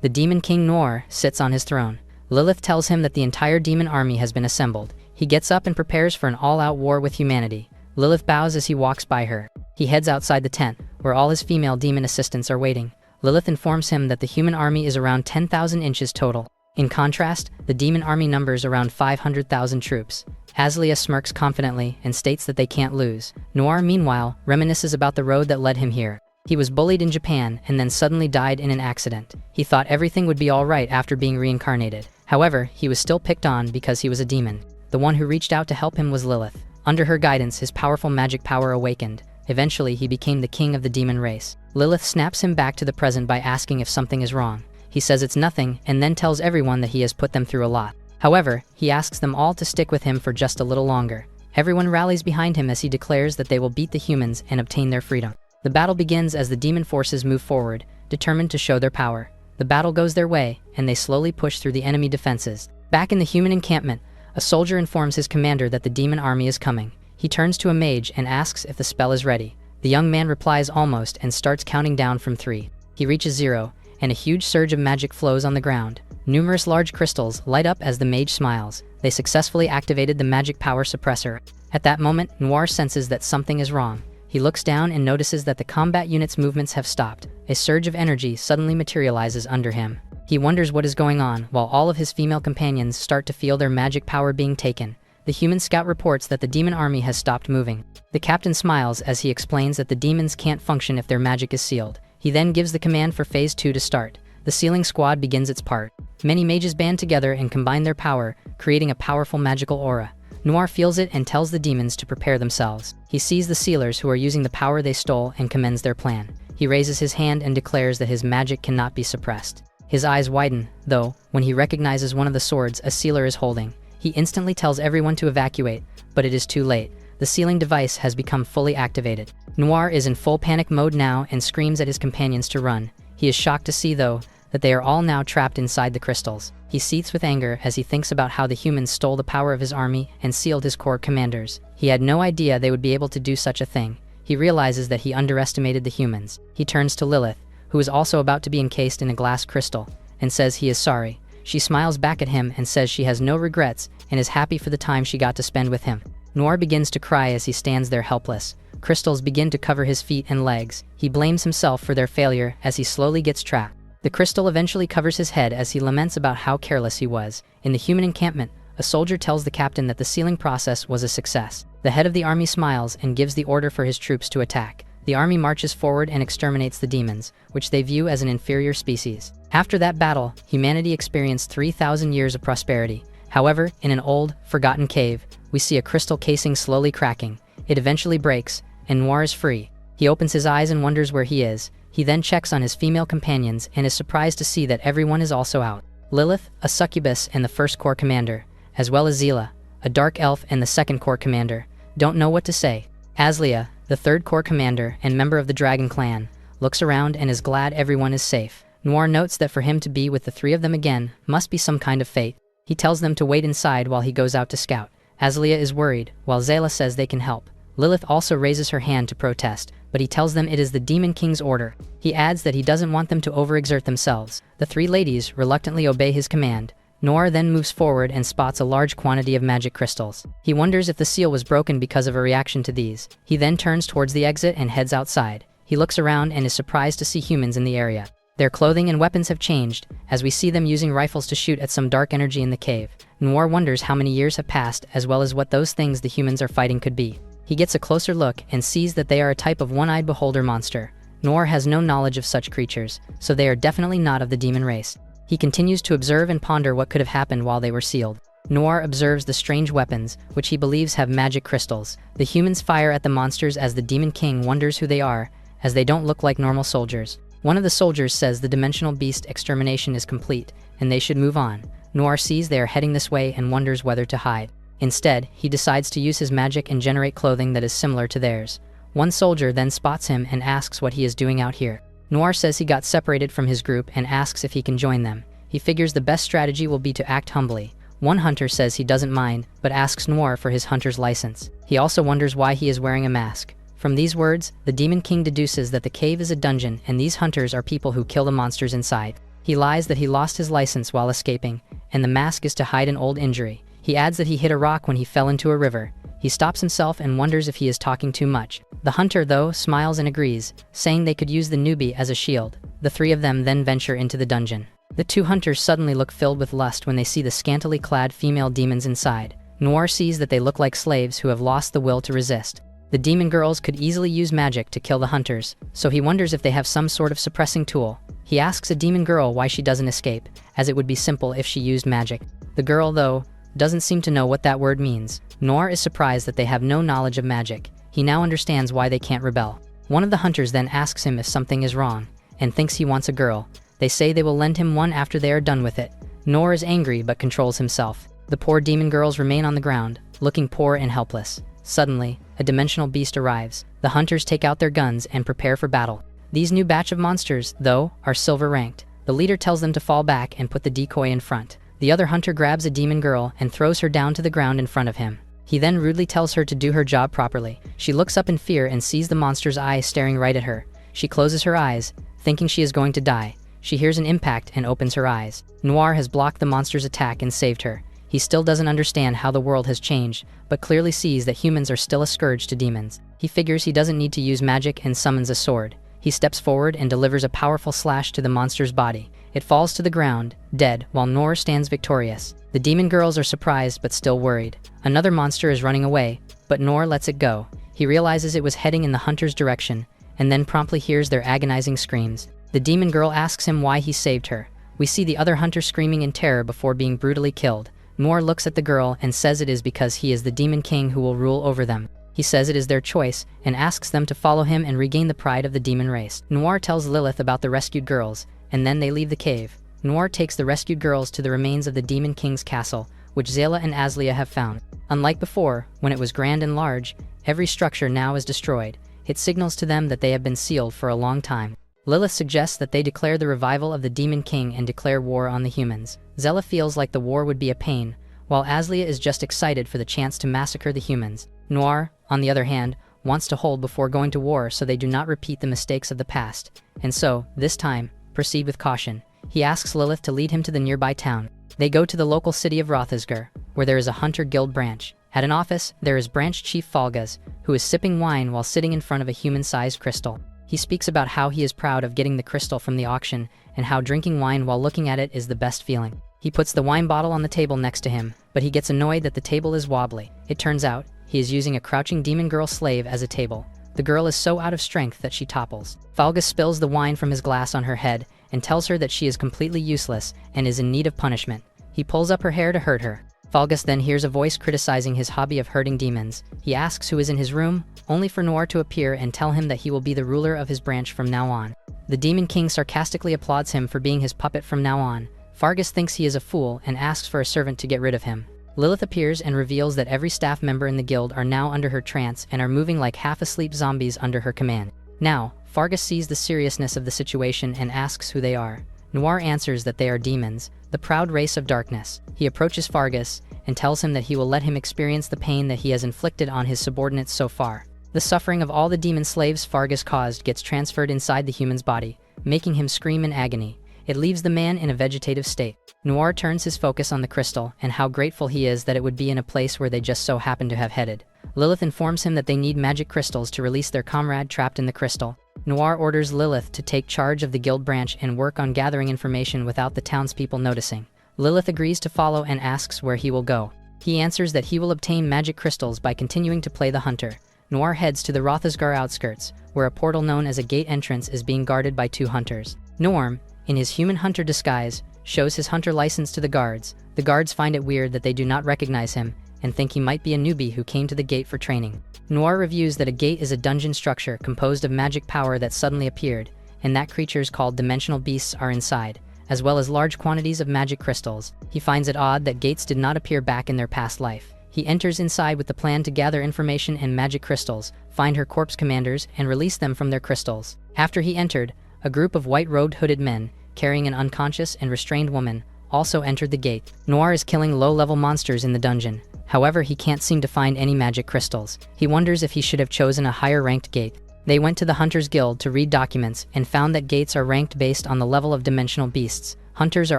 The Demon King Noir sits on his throne. Lilith tells him that the entire demon army has been assembled. He gets up and prepares for an all-out war with humanity. Lilith bows as he walks by her. He heads outside the tent, where all his female demon assistants are waiting. Lilith informs him that the human army is around 10,000 inches total. In contrast, the demon army numbers around 500,000 troops. Azalea smirks confidently and states that they can't lose. Noir, meanwhile, reminisces about the road that led him here. He was bullied in Japan and then suddenly died in an accident. He thought everything would be all right after being reincarnated. However, he was still picked on because he was a demon. The one who reached out to help him was Lilith. Under her guidance, his powerful magic power awakened. Eventually, he became the king of the demon race. Lilith snaps him back to the present by asking if something is wrong. He says it's nothing and then tells everyone that he has put them through a lot. However, he asks them all to stick with him for just a little longer. Everyone rallies behind him as he declares that they will beat the humans and obtain their freedom. The battle begins as the demon forces move forward, determined to show their power. The battle goes their way, and they slowly push through the enemy defenses. Back in the human encampment, a soldier informs his commander that the demon army is coming. He turns to a mage and asks if the spell is ready. The young man replies almost and starts counting down from 3. He reaches 0, and a huge surge of magic flows on the ground. Numerous large crystals light up as the mage smiles. They successfully activated the magic power suppressor. At that moment, Noir senses that something is wrong. He looks down and notices that the combat unit's movements have stopped. A surge of energy suddenly materializes under him. He wonders what is going on, while all of his female companions start to feel their magic power being taken. The human scout reports that the demon army has stopped moving. The captain smiles as he explains that the demons can't function if their magic is sealed. He then gives the command for Phase 2 to start. The sealing squad begins its part. Many mages band together and combine their power, creating a powerful magical aura. Noir feels it and tells the demons to prepare themselves. He sees the sealers who are using the power they stole and commends their plan. He raises his hand and declares that his magic cannot be suppressed. His eyes widen, though, when he recognizes one of the swords a sealer is holding. He instantly tells everyone to evacuate, but it is too late. The sealing device has become fully activated. Noir is in full panic mode now and screams at his companions to run. He is shocked to see, though, that they are all now trapped inside the crystals. He seethes with anger as he thinks about how the humans stole the power of his army and sealed his core commanders. He had no idea they would be able to do such a thing. He realizes that he underestimated the humans. He turns to Lilith, who is also about to be encased in a glass crystal, and says he is sorry. She smiles back at him and says she has no regrets and is happy for the time she got to spend with him. Noir begins to cry as he stands there helpless. Crystals begin to cover his feet and legs. He blames himself for their failure as he slowly gets trapped. The crystal eventually covers his head as he laments about how careless he was. In the human encampment, a soldier tells the captain that the sealing process was a success. The head of the army smiles and gives the order for his troops to attack. The army marches forward and exterminates the demons, which they view as an inferior species. After that battle, humanity experienced 3,000 years of prosperity. However, in an old, forgotten cave, we see a crystal casing slowly cracking. It eventually breaks, and Noir is free. He opens his eyes and wonders where he is. He then checks on his female companions and is surprised to see that everyone is also out. Lilith, a succubus and the first corps commander, as well as Zila, a dark elf and the second corps commander, don't know what to say. Azalea, the third corps commander and member of the Dragon Clan, looks around and is glad everyone is safe. Noir notes that for him to be with the 3 of them again must be some kind of fate. He tells them to wait inside while he goes out to scout. Azalea is worried, while Zayla says they can help. Lilith also raises her hand to protest, but he tells them it is the Demon King's order. He adds that he doesn't want them to overexert themselves. The 3 ladies reluctantly obey his command. Noir then moves forward and spots a large quantity of magic crystals. He wonders if the seal was broken because of a reaction to these. He then turns towards the exit and heads outside. He looks around and is surprised to see humans in the area. Their clothing and weapons have changed, as we see them using rifles to shoot at some dark energy in the cave. Noir wonders how many years have passed, as well as what those things the humans are fighting could be. He gets a closer look and sees that they are a type of one-eyed beholder monster. Noir has no knowledge of such creatures, so they are definitely not of the demon race. He continues to observe and ponder what could have happened while they were sealed. Noir observes the strange weapons, which he believes have magic crystals. The humans fire at the monsters as the Demon King wonders who they are, as they don't look like normal soldiers. One of the soldiers says the dimensional beast extermination is complete, and they should move on. Noir sees they are heading this way and wonders whether to hide. Instead, he decides to use his magic and generate clothing that is similar to theirs. One soldier then spots him and asks what he is doing out here. Noir says he got separated from his group and asks if he can join them. He figures the best strategy will be to act humbly. One hunter says he doesn't mind, but asks Noir for his hunter's license. He also wonders why he is wearing a mask. From these words, the Demon King deduces that the cave is a dungeon and these hunters are people who kill the monsters inside. He lies that he lost his license while escaping, and the mask is to hide an old injury. He adds that he hit a rock when he fell into a river. He stops himself and wonders if he is talking too much. The hunter, though, smiles and agrees, saying they could use the newbie as a shield. The three of them then venture into the dungeon. The two hunters suddenly look filled with lust when they see the scantily clad female demons inside. Noir sees that they look like slaves who have lost the will to resist. The demon girls could easily use magic to kill the hunters, so he wonders if they have some sort of suppressing tool. He asks a demon girl why she doesn't escape, as it would be simple if she used magic. The girl, though, doesn't seem to know what that word means. Noir is surprised that they have no knowledge of magic. He now understands why they can't rebel. One of the hunters then asks him if something is wrong, and thinks he wants a girl. They say they will lend him one after they are done with it. Noir is angry but controls himself. The poor demon girls remain on the ground, looking poor and helpless. Suddenly, a dimensional beast arrives. The hunters take out their guns and prepare for battle. These new batch of monsters, though, are silver ranked. The leader tells them to fall back and put the decoy in front. The other hunter grabs a demon girl and throws her down to the ground in front of him. He then rudely tells her to do her job properly. She looks up in fear and sees the monster's eye staring right at her. She closes her eyes, thinking she is going to die. She hears an impact and opens her eyes. Noir has blocked the monster's attack and saved her. He still doesn't understand how the world has changed, but clearly sees that humans are still a scourge to demons. He figures he doesn't need to use magic and summons a sword. He steps forward and delivers a powerful slash to the monster's body. It falls to the ground, dead, while Noir stands victorious. The demon girls are surprised but still worried. Another monster is running away, but Noir lets it go. He realizes it was heading in the hunter's direction, and then promptly hears their agonizing screams. The demon girl asks him why he saved her. We see the other hunter screaming in terror before being brutally killed. Noir looks at the girl and says it is because he is the demon king who will rule over them. He says it is their choice and asks them to follow him and regain the pride of the demon race. Noir tells Lilith about the rescued girls, and then they leave the cave. Noir takes the rescued girls to the remains of the demon king's castle, which Zayla and Aslia have found. Unlike before, when it was grand and large, every structure now is destroyed. It signals to them that they have been sealed for a long time. Lilith suggests that they declare the revival of the Demon King and declare war on the humans. Zella feels like the war would be a pain, while Aslia is just excited for the chance to massacre the humans. Noir, on the other hand, wants to hold before going to war so they do not repeat the mistakes of the past, and so, this time, proceed with caution. He asks Lilith to lead him to the nearby town. They go to the local city of Rothasgar, where there is a hunter guild branch. At an office, there is branch chief Falgas, who is sipping wine while sitting in front of a human-sized crystal. He speaks about how he is proud of getting the crystal from the auction and how drinking wine while looking at it is the best feeling. He puts the wine bottle on the table next to him, but he gets annoyed that the table is wobbly. It turns out, he is using a crouching demon girl slave as a table. The girl is so out of strength that she topples. Falgas spills the wine from his glass on her head and tells her that she is completely useless and is in need of punishment. He pulls up her hair to hurt her. Falgas then hears a voice criticizing his hobby of hurting demons. He asks who is in his room, only for Noir to appear and tell him that he will be the ruler of his branch from now on. The Demon King sarcastically applauds him for being his puppet from now on. Fargus thinks he is a fool and asks for a servant to get rid of him. Lilith appears and reveals that every staff member in the guild are now under her trance and are moving like half-asleep zombies under her command. Now, Fargus sees the seriousness of the situation and asks who they are. Noir answers that they are demons, the proud race of darkness. He approaches Fargus and tells him that he will let him experience the pain that he has inflicted on his subordinates so far. The suffering of all the demon slaves Fargus caused gets transferred inside the human's body, making him scream in agony. It leaves the man in a vegetative state. Noir turns his focus on the crystal and how grateful he is that it would be in a place where they just so happen to have headed. Lilith informs him that they need magic crystals to release their comrade trapped in the crystal. Noir orders Lilith to take charge of the guild branch and work on gathering information without the townspeople noticing. Lilith agrees to follow and asks where he will go. He answers that he will obtain magic crystals by continuing to play the hunter. Noir heads to the Rothasgar outskirts, where a portal known as a gate entrance is being guarded by two hunters. Norm, in his human hunter disguise, shows his hunter license to the guards. The guards find it weird that they do not recognize him and think he might be a newbie who came to the gate for training. Noir reviews that a gate is a dungeon structure composed of magic power that suddenly appeared, and that creatures called dimensional beasts are inside, as well as large quantities of magic crystals. He finds it odd that gates did not appear back in their past life. He enters inside with the plan to gather information and magic crystals, find her corpse commanders, and release them from their crystals. After he entered, a group of white-robed hooded men, carrying an unconscious and restrained woman, also entered the gate. Noir is killing low-level monsters in the dungeon. However, he can't seem to find any magic crystals. He wonders if he should have chosen a higher-ranked gate. They went to the Hunters Guild to read documents and found that gates are ranked based on the level of dimensional beasts, Hunters are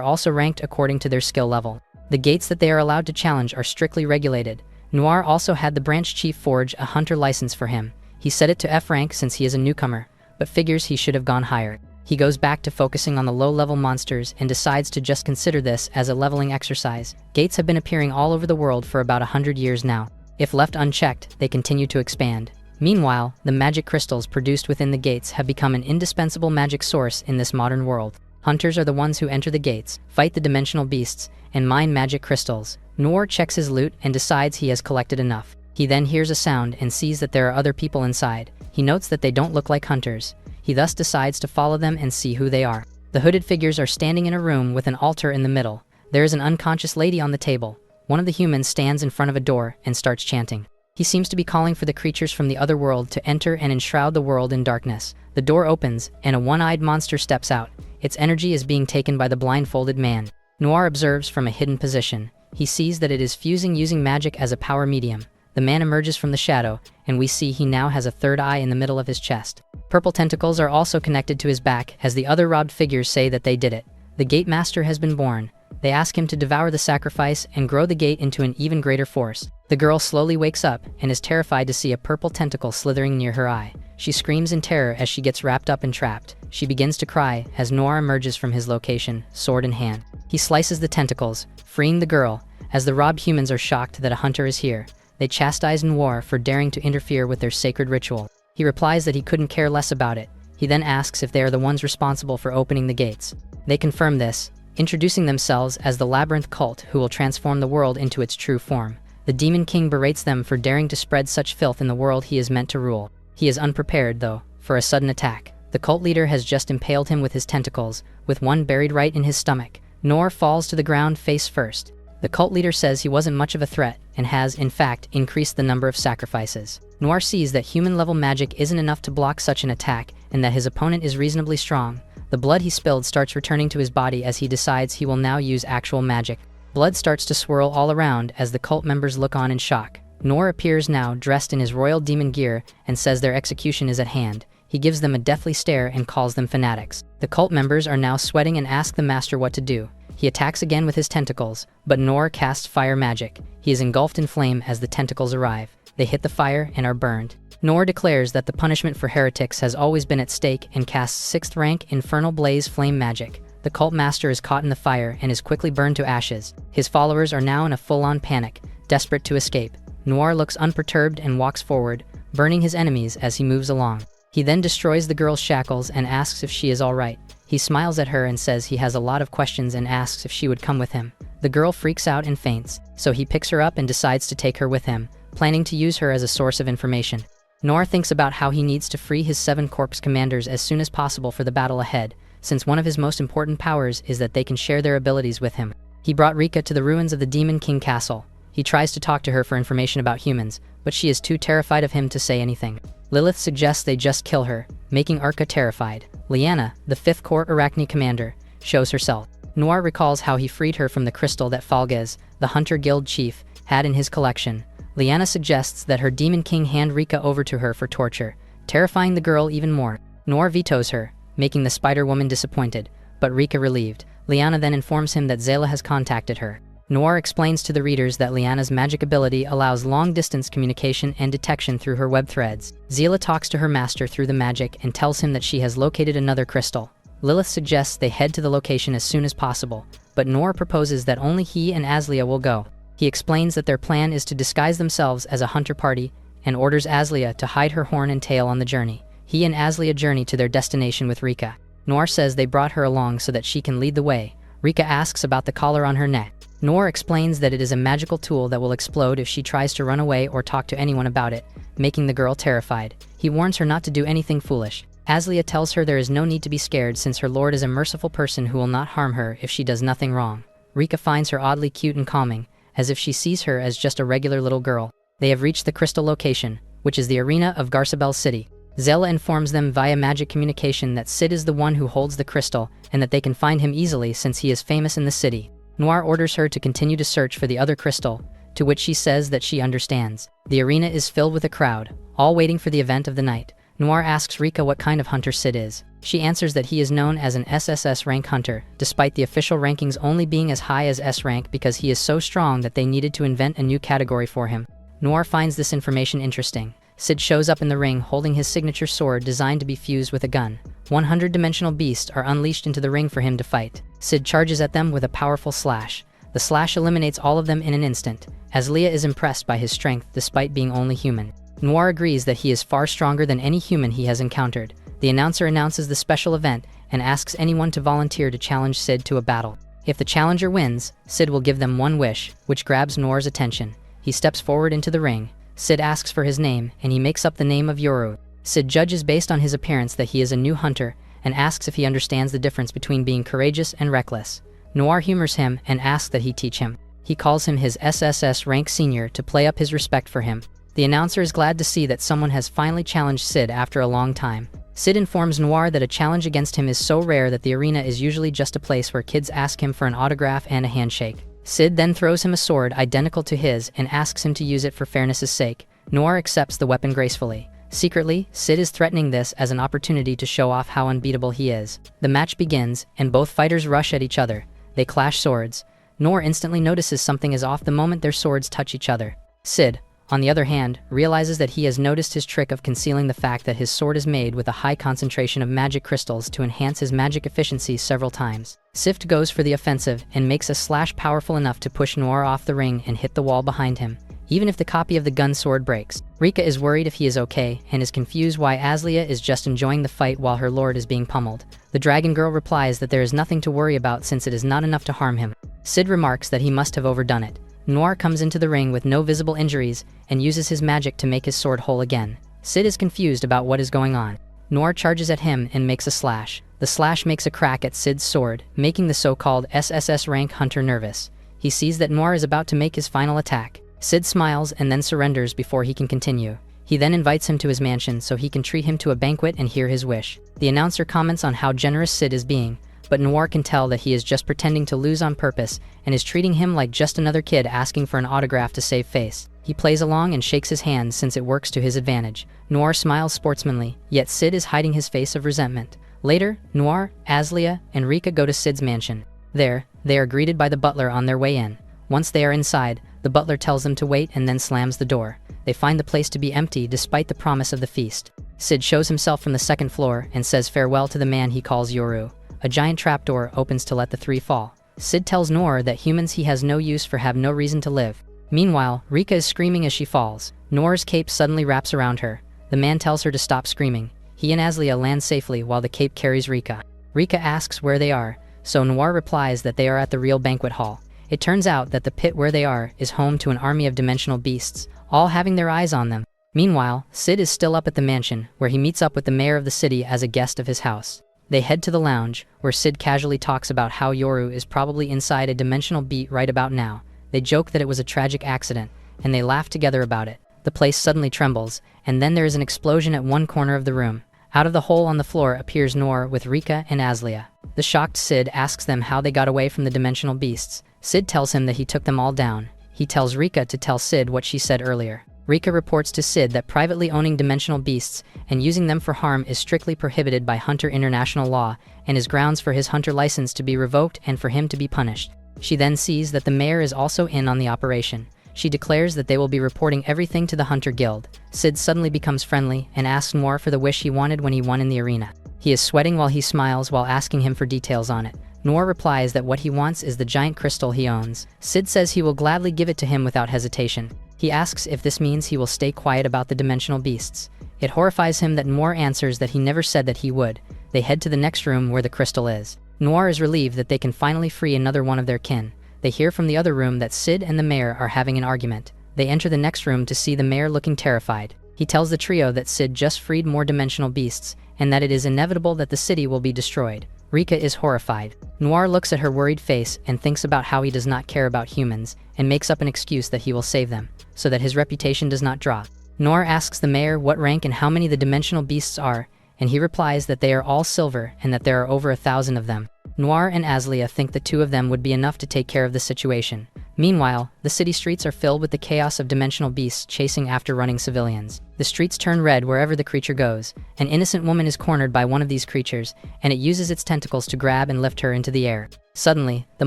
also ranked according to their skill level. The gates that they are allowed to challenge are strictly regulated. Noir also had the branch chief forge a hunter license for him. He set it to F rank since he is a newcomer, but figures he should have gone higher. He goes back to focusing on the low-level monsters and decides to just consider this as a leveling exercise. Gates have been appearing all over the world for about 100 years now. If left unchecked, they continue to expand. Meanwhile, the magic crystals produced within the gates have become an indispensable magic source in this modern world. Hunters are the ones who enter the gates, fight the dimensional beasts, and mine magic crystals. Noir checks his loot and decides he has collected enough. He then hears a sound and sees that there are other people inside. He notes that they don't look like hunters. He thus decides to follow them and see who they are. The hooded figures are standing in a room with an altar in the middle. There is an unconscious lady on the table. One of the humans stands in front of a door and starts chanting. He seems to be calling for the creatures from the other world to enter and enshroud the world in darkness. The door opens, and a one-eyed monster steps out. Its energy is being taken by the blindfolded man. Noir observes from a hidden position. He sees that it is fusing using magic as a power medium. The man emerges from the shadow, and we see he now has a third eye in the middle of his chest. Purple tentacles are also connected to his back as the other robbed figures say that they did it. The gate master has been born. They ask him to devour the sacrifice and grow the gate into an even greater force. The girl slowly wakes up and is terrified to see a purple tentacle slithering near her eye. She screams in terror as she gets wrapped up and trapped. She begins to cry as Noir emerges from his location, sword in hand. He slices the tentacles, freeing the girl. As the robbed humans are shocked that a hunter is here, they chastise Noir for daring to interfere with their sacred ritual. He replies that he couldn't care less about it. He then asks if they are the ones responsible for opening the gates. They confirm this, introducing themselves as the Labyrinth cult who will transform the world into its true form. The Demon King berates them for daring to spread such filth in the world he is meant to rule. He is unprepared, though, for a sudden attack. The cult leader has just impaled him with his tentacles, with one buried right in his stomach. Noir falls to the ground face first. The cult leader says he wasn't much of a threat and has, in fact, increased the number of sacrifices. Noir sees that human-level magic isn't enough to block such an attack and that his opponent is reasonably strong. The blood he spilled starts returning to his body as he decides he will now use actual magic. Blood starts to swirl all around as the cult members look on in shock. Noir appears now dressed in his royal demon gear and says their execution is at hand. He gives them a deathly stare and calls them fanatics. The cult members are now sweating and ask the master what to do. He attacks again with his tentacles, but Noir casts fire magic. He is engulfed in flame as the tentacles arrive. They hit the fire and are burned. Noir declares that the punishment for heretics has always been at stake and casts 6th rank Infernal Blaze flame magic. The cult master is caught in the fire and is quickly burned to ashes. His followers are now in a full-on panic, desperate to escape. Noir looks unperturbed and walks forward, burning his enemies as he moves along. He then destroys the girl's shackles and asks if she is all right. He smiles at her and says he has a lot of questions and asks if she would come with him. The girl freaks out and faints, so he picks her up and decides to take her with him, planning to use her as a source of information. Noir thinks about how he needs to free his 7 corps commanders as soon as possible for the battle ahead, since one of his most important powers is that they can share their abilities with him. He brought Rika to the ruins of the Demon King Castle. He tries to talk to her for information about humans, but she is too terrified of him to say anything. Lilith suggests they just kill her, making Arca terrified. Liana, the 5th Corps Arachne commander, shows herself. Noir recalls how he freed her from the crystal that Falgez, the Hunter Guild chief, had in his collection. Liana suggests that her Demon King hand Rika over to her for torture, terrifying the girl even more. Noir vetoes her, making the Spider-Woman disappointed, but Rika relieved. Liana then informs him that Zayla has contacted her. Noir explains to the readers that Liana's magic ability allows long-distance communication and detection through her web threads. Zayla talks to her master through the magic and tells him that she has located another crystal. Lilith suggests they head to the location as soon as possible, but Noir proposes that only he and Aslia will go. He explains that their plan is to disguise themselves as a hunter party and orders Aslia to hide her horn and tail on the journey. He and Aslia journey to their destination with Rika. Noir says they brought her along so that she can lead the way. Rika asks about the collar on her neck. Noir explains that it is a magical tool that will explode if she tries to run away or talk to anyone about it, making the girl terrified. He warns her not to do anything foolish. Aslia tells her there is no need to be scared since her lord is a merciful person who will not harm her if she does nothing wrong. Rika finds her oddly cute and calming, as if she sees her as just a regular little girl. They have reached the crystal location, which is the arena of Garcebel City. Zayla informs them via magic communication that Sid is the one who holds the crystal and that they can find him easily since he is famous in the city. Noir orders her to continue to search for the other crystal, to which she says that she understands. The arena is filled with a crowd, all waiting for the event of the night. Noir asks Rika what kind of hunter Sid is. She answers that he is known as an SSS rank hunter, despite the official rankings only being as high as S rank because he is so strong that they needed to invent a new category for him. Noir finds this information interesting. Sid shows up in the ring holding his signature sword designed to be fused with a gun. 100-dimensional beasts are unleashed into the ring for him to fight. Sid charges at them with a powerful slash. The slash eliminates all of them in an instant, as Leah is impressed by his strength despite being only human. Noir agrees that he is far stronger than any human he has encountered. The announcer announces the special event and asks anyone to volunteer to challenge Sid to a battle. If the challenger wins, Sid will give them one wish, which grabs Noir's attention. He steps forward into the ring. Sid asks for his name, and he makes up the name of Yoru. Sid judges based on his appearance that he is a new hunter, and asks if he understands the difference between being courageous and reckless. Noir humors him and asks that he teach him. He calls him his SSS rank senior to play up his respect for him. The announcer is glad to see that someone has finally challenged Sid after a long time. Sid informs Noir that a challenge against him is so rare that the arena is usually just a place where kids ask him for an autograph and a handshake. Sid then throws him a sword identical to his and asks him to use it for fairness' sake. Noir accepts the weapon gracefully. Secretly, Sid is threatening this as an opportunity to show off how unbeatable he is. The match begins, and both fighters rush at each other. They clash swords. Noir instantly notices something is off the moment their swords touch each other. Sid, on the other hand, realizes that he has noticed his trick of concealing the fact that his sword is made with a high concentration of magic crystals to enhance his magic efficiency several times. Sift goes for the offensive and makes a slash powerful enough to push Noir off the ring and hit the wall behind him, even if the copy of the gun sword breaks. Rika is worried if he is okay and is confused why Aslia is just enjoying the fight while her lord is being pummeled. The dragon girl replies that there is nothing to worry about since it is not enough to harm him. Sid remarks that he must have overdone it. Noir comes into the ring with no visible injuries and uses his magic to make his sword whole again. Sid is confused about what is going on. Noir charges at him and makes a slash. The slash makes a crack at Sid's sword, making the so-called SSS rank hunter nervous. He sees that Noir is about to make his final attack. Sid smiles and then surrenders before he can continue. He then invites him to his mansion so he can treat him to a banquet and hear his wish. The announcer comments on how generous Sid is being, but Noir can tell that he is just pretending to lose on purpose and is treating him like just another kid asking for an autograph to save face. He plays along and shakes his hand since it works to his advantage. Noir smiles sportsmanly, yet Sid is hiding his face of resentment. Later, Noir, Aslia, and Rika go to Sid's mansion. There, they are greeted by the butler on their way in. Once they are inside, the butler tells them to wait and then slams the door. They find the place to be empty despite the promise of the feast. Sid shows himself from the second floor and says farewell to the man he calls Yoru. A giant trapdoor opens to let the three fall. Sid tells Noir that humans he has no use for have no reason to live. Meanwhile, Rika is screaming as she falls. Noir's cape suddenly wraps around her. The man tells her to stop screaming. He and Aslia land safely while the cape carries Rika. Rika asks where they are, so Noir replies that they are at the real banquet hall. It turns out that the pit where they are is home to an army of dimensional beasts, all having their eyes on them. Meanwhile, Sid is still up at the mansion, where he meets up with the mayor of the city as a guest of his house. They head to the lounge, where Sid casually talks about how Yoru is probably inside a dimensional beat right about now. They joke that it was a tragic accident, and they laugh together about it. The place suddenly trembles, and then there is an explosion at one corner of the room. Out of the hole on the floor appears Noir with Rika and Aslia. The shocked Sid asks them how they got away from the dimensional beasts. Sid tells him that he took them all down. He tells Rika to tell Sid what she said earlier. Rika reports to Sid that privately owning dimensional beasts and using them for harm is strictly prohibited by Hunter International law and is grounds for his hunter license to be revoked and for him to be punished. She then sees that the mayor is also in on the operation. She declares that they will be reporting everything to the Hunter Guild. Sid suddenly becomes friendly and asks Noir for the wish he wanted when he won in the arena. He is sweating while he smiles while asking him for details on it. Noir replies that what he wants is the giant crystal he owns. Sid says he will gladly give it to him without hesitation. He asks if this means he will stay quiet about the dimensional beasts. It horrifies him that Noir answers that he never said that he would. They head to the next room where the crystal is. Noir is relieved that they can finally free another one of their kin. They hear from the other room that Sid and the mayor are having an argument. They enter the next room to see the mayor looking terrified. He tells the trio that Sid just freed more dimensional beasts, and that it is inevitable that the city will be destroyed. Rika is horrified. Noir looks at her worried face and thinks about how he does not care about humans, and makes up an excuse that he will save them, so that his reputation does not drop. Noir asks the mayor what rank and how many the dimensional beasts are, and he replies that they are all silver and that there are over 1,000 of them. Noir and Aslia think the two of them would be enough to take care of the situation. Meanwhile, the city streets are filled with the chaos of dimensional beasts chasing after running civilians. The streets turn red wherever the creature goes. An innocent woman is cornered by one of these creatures, and it uses its tentacles to grab and lift her into the air. Suddenly, the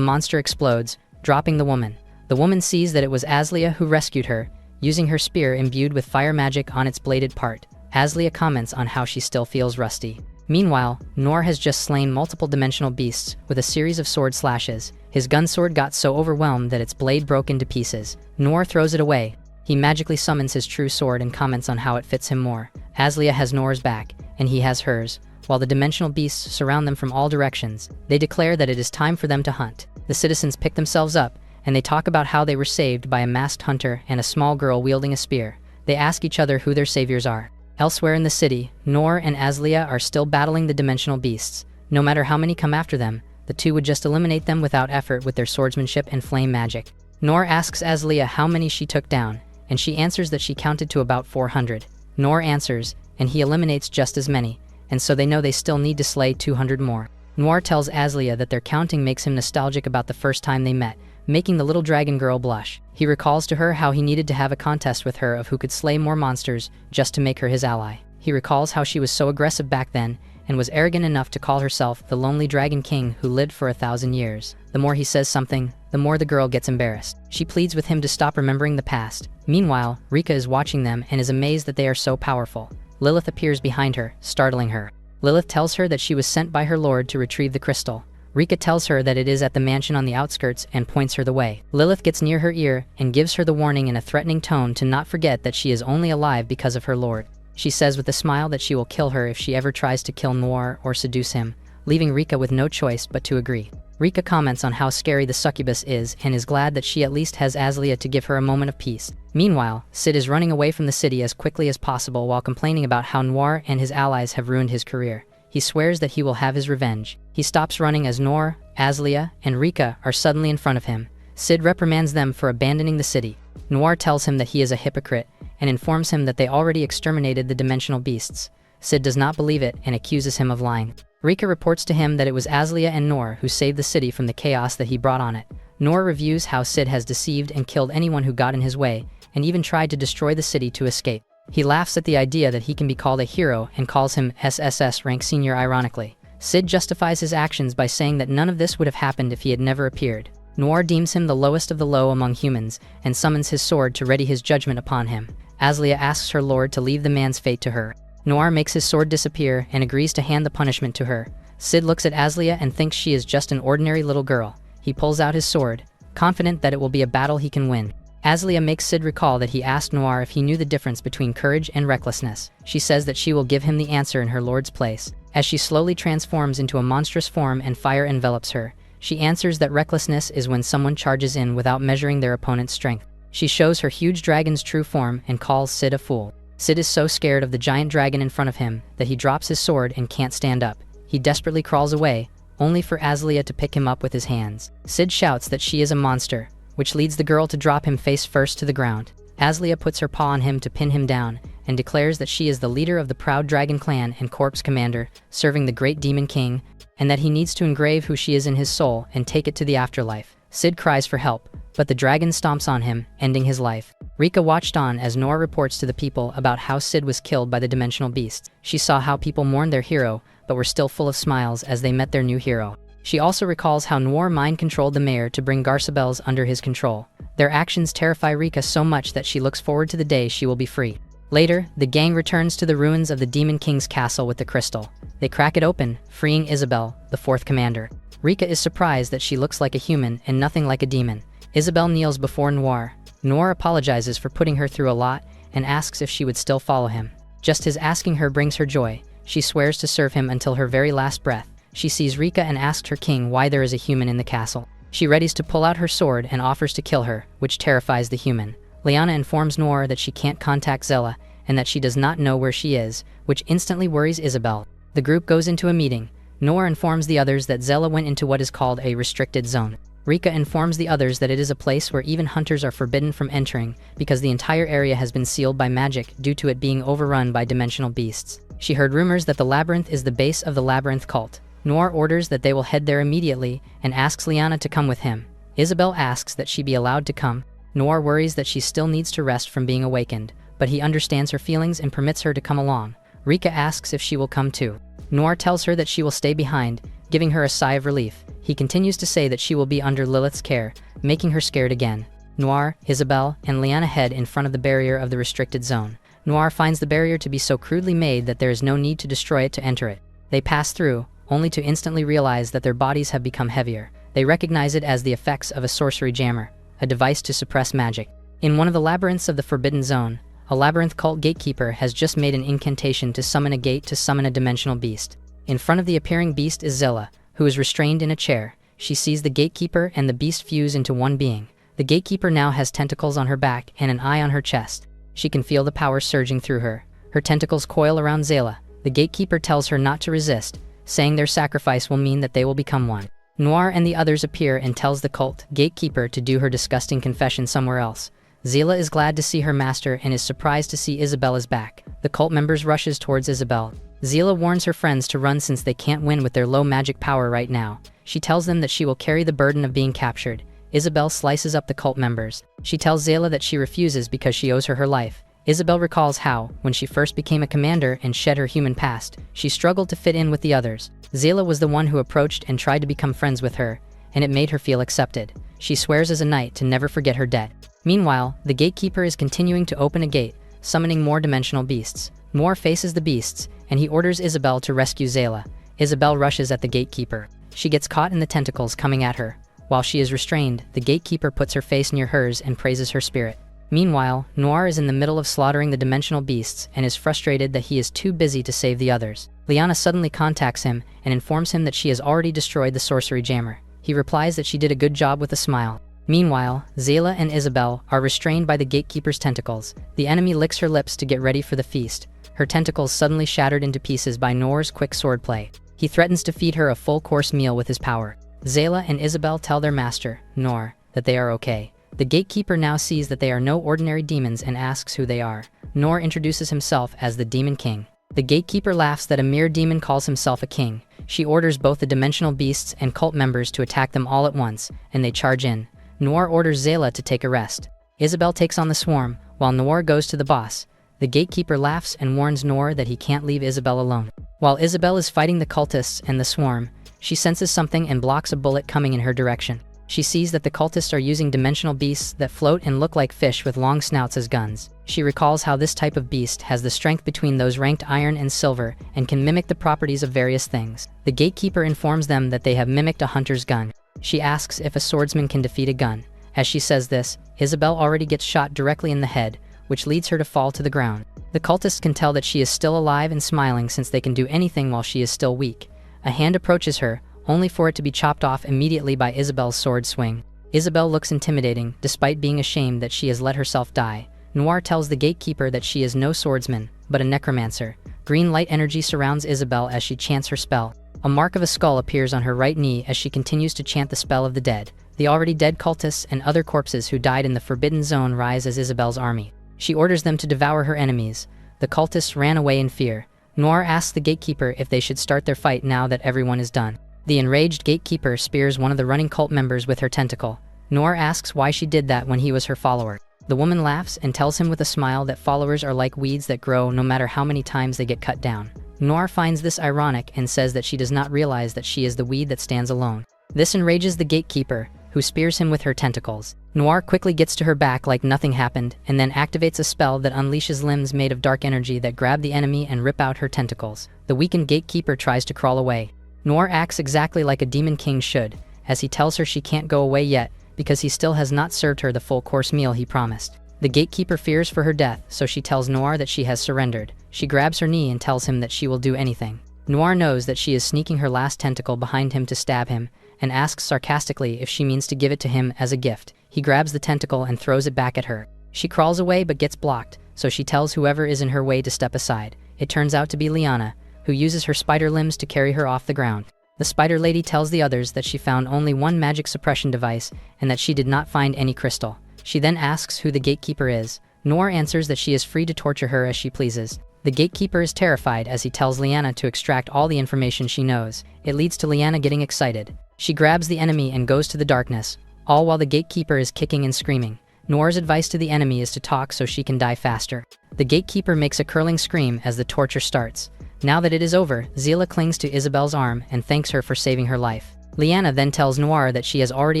monster explodes, dropping the woman. The woman sees that it was Aslia who rescued her, using her spear imbued with fire magic on its bladed part. Aslia comments on how she still feels rusty. Meanwhile, Noor has just slain multiple dimensional beasts with a series of sword slashes. His gun sword got so overwhelmed that its blade broke into pieces. Noor throws it away. He magically summons his true sword and comments on how it fits him more. Aslia has Noor's back, and he has hers. While the dimensional beasts surround them from all directions, they declare that it is time for them to hunt. The citizens pick themselves up, and they talk about how they were saved by a masked hunter and a small girl wielding a spear. They ask each other who their saviors are. Elsewhere in the city, Noor and Aslia are still battling the dimensional beasts. No matter how many come after them, the two would just eliminate them without effort with their swordsmanship and flame magic. Noor asks Aslia how many she took down, and she answers that she counted to about 400. Noor answers, and he eliminates just as many, and so they know they still need to slay 200 more. Noor tells Aslia that their counting makes him nostalgic about the first time they met, making the little dragon girl blush. He recalls to her how he needed to have a contest with her of who could slay more monsters just to make her his ally. He recalls how she was so aggressive back then and was arrogant enough to call herself the lonely dragon king who lived for 1,000 years. The more he says something, the more the girl gets embarrassed. She pleads with him to stop remembering the past. Meanwhile, Rika is watching them and is amazed that they are so powerful. Lilith appears behind her, startling her. Lilith tells her that she was sent by her lord to retrieve the crystal. Rika tells her that it is at the mansion on the outskirts and points her the way. Lilith gets near her ear and gives her the warning in a threatening tone to not forget that she is only alive because of her lord. She says with a smile that she will kill her if she ever tries to kill Noor or seduce him, leaving Rika with no choice but to agree. Rika comments on how scary the succubus is and is glad that she at least has Aslia to give her a moment of peace. Meanwhile, Sid is running away from the city as quickly as possible while complaining about how Noor and his allies have ruined his career. He swears that he will have his revenge. He stops running as Noor, Aslia, and Rika are suddenly in front of him. Sid reprimands them for abandoning the city. Noor tells him that he is a hypocrite and informs him that they already exterminated the dimensional beasts. Sid does not believe it and accuses him of lying. Rika reports to him that it was Aslia and Noor who saved the city from the chaos that he brought on it. Noor reviews how Sid has deceived and killed anyone who got in his way, and even tried to destroy the city to escape. He laughs at the idea that he can be called a hero and calls him SSS rank senior ironically. Sid justifies his actions by saying that none of this would have happened if he had never appeared. Noor deems him the lowest of the low among humans and summons his sword to ready his judgment upon him. Aslia asks her lord to leave the man's fate to her. Noor makes his sword disappear and agrees to hand the punishment to her. Sid looks at Aslia and thinks she is just an ordinary little girl. He pulls out his sword, confident that it will be a battle he can win. Aslia makes Sid recall that he asked Noir if he knew the difference between courage and recklessness. She says that she will give him the answer in her lord's place. As she slowly transforms into a monstrous form and fire envelops her, she answers that recklessness is when someone charges in without measuring their opponent's strength. She shows her huge dragon's true form and calls Sid a fool. Sid is so scared of the giant dragon in front of him that he drops his sword and can't stand up. He desperately crawls away, only for Aslia to pick him up with his hands. Sid shouts that she is a monster, which leads the girl to drop him face first to the ground. Aslia puts her paw on him to pin him down and declares that she is the leader of the proud dragon clan and corpse commander, serving the great demon king, and that he needs to engrave who she is in his soul and take it to the afterlife. Sid cries for help, but the dragon stomps on him, ending his life. Rika watched on as Noor reports to the people about how Sid was killed by the dimensional beasts. She saw how people mourned their hero, but were still full of smiles as they met their new hero. She also recalls how Noor mind-controlled the mayor to bring Garcebels under his control. Their actions terrify Rika so much that she looks forward to the day she will be free. Later, the gang returns to the ruins of the Demon King's castle with the crystal. They crack it open, freeing Isabel, the fourth commander. Rika is surprised that she looks like a human and nothing like a demon. Isabel kneels before Noir. Noir apologizes for putting her through a lot and asks if she would still follow him. Just his asking her brings her joy. She swears to serve him until her very last breath. She sees Rika and asks her king why there is a human in the castle. She readies to pull out her sword and offers to kill her, which terrifies the human. Liana informs Noir that she can't contact Zella and that she does not know where she is, which instantly worries Isabel. The group goes into a meeting. Noir informs the others that Zella went into what is called a restricted zone. Rika informs the others that it is a place where even hunters are forbidden from entering because the entire area has been sealed by magic due to it being overrun by dimensional beasts. She heard rumors that the labyrinth is the base of the labyrinth cult. Noir orders that they will head there immediately and asks Liana to come with him. Isabel asks that she be allowed to come. Noir worries that she still needs to rest from being awakened, but he understands her feelings and permits her to come along. Rika asks if she will come too. Noir tells her that she will stay behind, giving her a sigh of relief. He continues to say that she will be under Lilith's care, making her scared again. Noir, Isabelle, and Liana head in front of the barrier of the restricted zone. Noir finds the barrier to be so crudely made that there is no need to destroy it to enter it. They pass through, only to instantly realize that their bodies have become heavier. They recognize it as the effects of a sorcery jammer, a device to suppress magic. In one of the labyrinths of the Forbidden Zone, a labyrinth cult gatekeeper has just made an incantation to summon a gate to summon a dimensional beast. In front of the appearing beast is Zilla, who is restrained in a chair. She sees the gatekeeper and the beast fuse into one being. The gatekeeper now has tentacles on her back and an eye on her chest. She can feel the power surging through her. Her tentacles coil around Zayla. The gatekeeper tells her not to resist, saying their sacrifice will mean that they will become one. Noir and the others appear and tells the cult gatekeeper to do her disgusting confession somewhere else. Zayla is glad to see her master and is surprised to see Isabella's back. The cult members rushes towards Isabelle. Zayla warns her friends to run since they can't win with their low magic power right now. She tells them that she will carry the burden of being captured. Isabelle slices up the cult members. She tells Zayla that she refuses because she owes her life. Isabelle recalls how, when she first became a commander and shed her human past, she struggled to fit in with the others. Zayla was the one who approached and tried to become friends with her, and it made her feel accepted. She swears as a knight to never forget her debt. Meanwhile, the gatekeeper is continuing to open a gate, summoning more dimensional beasts. Noir faces the beasts, and he orders Isabelle to rescue Zayla. Isabelle rushes at the gatekeeper. She gets caught in the tentacles coming at her. While she is restrained, the gatekeeper puts her face near hers and praises her spirit. Meanwhile, Noir is in the middle of slaughtering the dimensional beasts and is frustrated that he is too busy to save the others. Liana suddenly contacts him and informs him that she has already destroyed the sorcery jammer. He replies that she did a good job with a smile. Meanwhile, Zayla and Isabelle are restrained by the gatekeeper's tentacles. The enemy licks her lips to get ready for the feast. Her tentacles suddenly shattered into pieces by Noir's quick swordplay. He threatens to feed her a full-course meal with his power. Zayla and Isabelle tell their master, Noir, that they are okay. The gatekeeper now sees that they are no ordinary demons and asks who they are. Noir introduces himself as the Demon King. The gatekeeper laughs that a mere demon calls himself a king. She orders both the dimensional beasts and cult members to attack them all at once, and they charge in. Noir orders Zayla to take a rest. Isabelle takes on the swarm, while Noir goes to the boss. The gatekeeper laughs and warns Noir that he can't leave Isabelle alone. While Isabelle is fighting the cultists and the swarm, she senses something and blocks a bullet coming in her direction. She sees that the cultists are using dimensional beasts that float and look like fish with long snouts as guns. She recalls how this type of beast has the strength between those ranked iron and silver and can mimic the properties of various things. The gatekeeper informs them that they have mimicked a hunter's gun. She asks if a swordsman can defeat a gun. As she says this, Isabelle already gets shot directly in the head, which leads her to fall to the ground. The cultists can tell that she is still alive and smiling since they can do anything while she is still weak. A hand approaches her, only for it to be chopped off immediately by Isabelle's sword swing. Isabelle looks intimidating, despite being ashamed that she has let herself die. Noir tells the gatekeeper that she is no swordsman, but a necromancer. Green light energy surrounds Isabelle as she chants her spell. A mark of a skull appears on her right knee as she continues to chant the spell of the dead. The already dead cultists and other corpses who died in the Forbidden Zone rise as Isabelle's army. She orders them to devour her enemies. The cultists ran away in fear. Noir asks the gatekeeper if they should start their fight now that everyone is done. The enraged gatekeeper spears one of the running cult members with her tentacle. Noir asks why she did that when he was her follower. The woman laughs and tells him with a smile that followers are like weeds that grow no matter how many times they get cut down. Noir finds this ironic and says that she does not realize that she is the weed that stands alone. This enrages the gatekeeper, who spears him with her tentacles. Noir quickly gets to her back like nothing happened and then activates a spell that unleashes limbs made of dark energy that grab the enemy and rip out her tentacles. The weakened gatekeeper tries to crawl away. Noir acts exactly like a demon king should, as he tells her she can't go away yet because he still has not served her the full-course meal he promised. The gatekeeper fears for her death, so she tells Noir that she has surrendered. She grabs her knee and tells him that she will do anything. Noir knows that she is sneaking her last tentacle behind him to stab him, and asks sarcastically if she means to give it to him as a gift. He grabs the tentacle and throws it back at her. She crawls away but gets blocked, so she tells whoever is in her way to step aside. It turns out to be Liana, who uses her spider limbs to carry her off the ground. The spider lady tells the others that she found only one magic suppression device and that she did not find any crystal. She then asks who the gatekeeper is. Noir answers that she is free to torture her as she pleases. The gatekeeper is terrified as he tells Liana to extract all the information she knows. It leads to Liana getting excited. She grabs the enemy and goes to the darkness, all while the gatekeeper is kicking and screaming. Noir's advice to the enemy is to talk so she can die faster. The gatekeeper makes a curling scream as the torture starts. Now that it is over, Zila clings to Isabelle's arm and thanks her for saving her life. Liana then tells Noir that she has already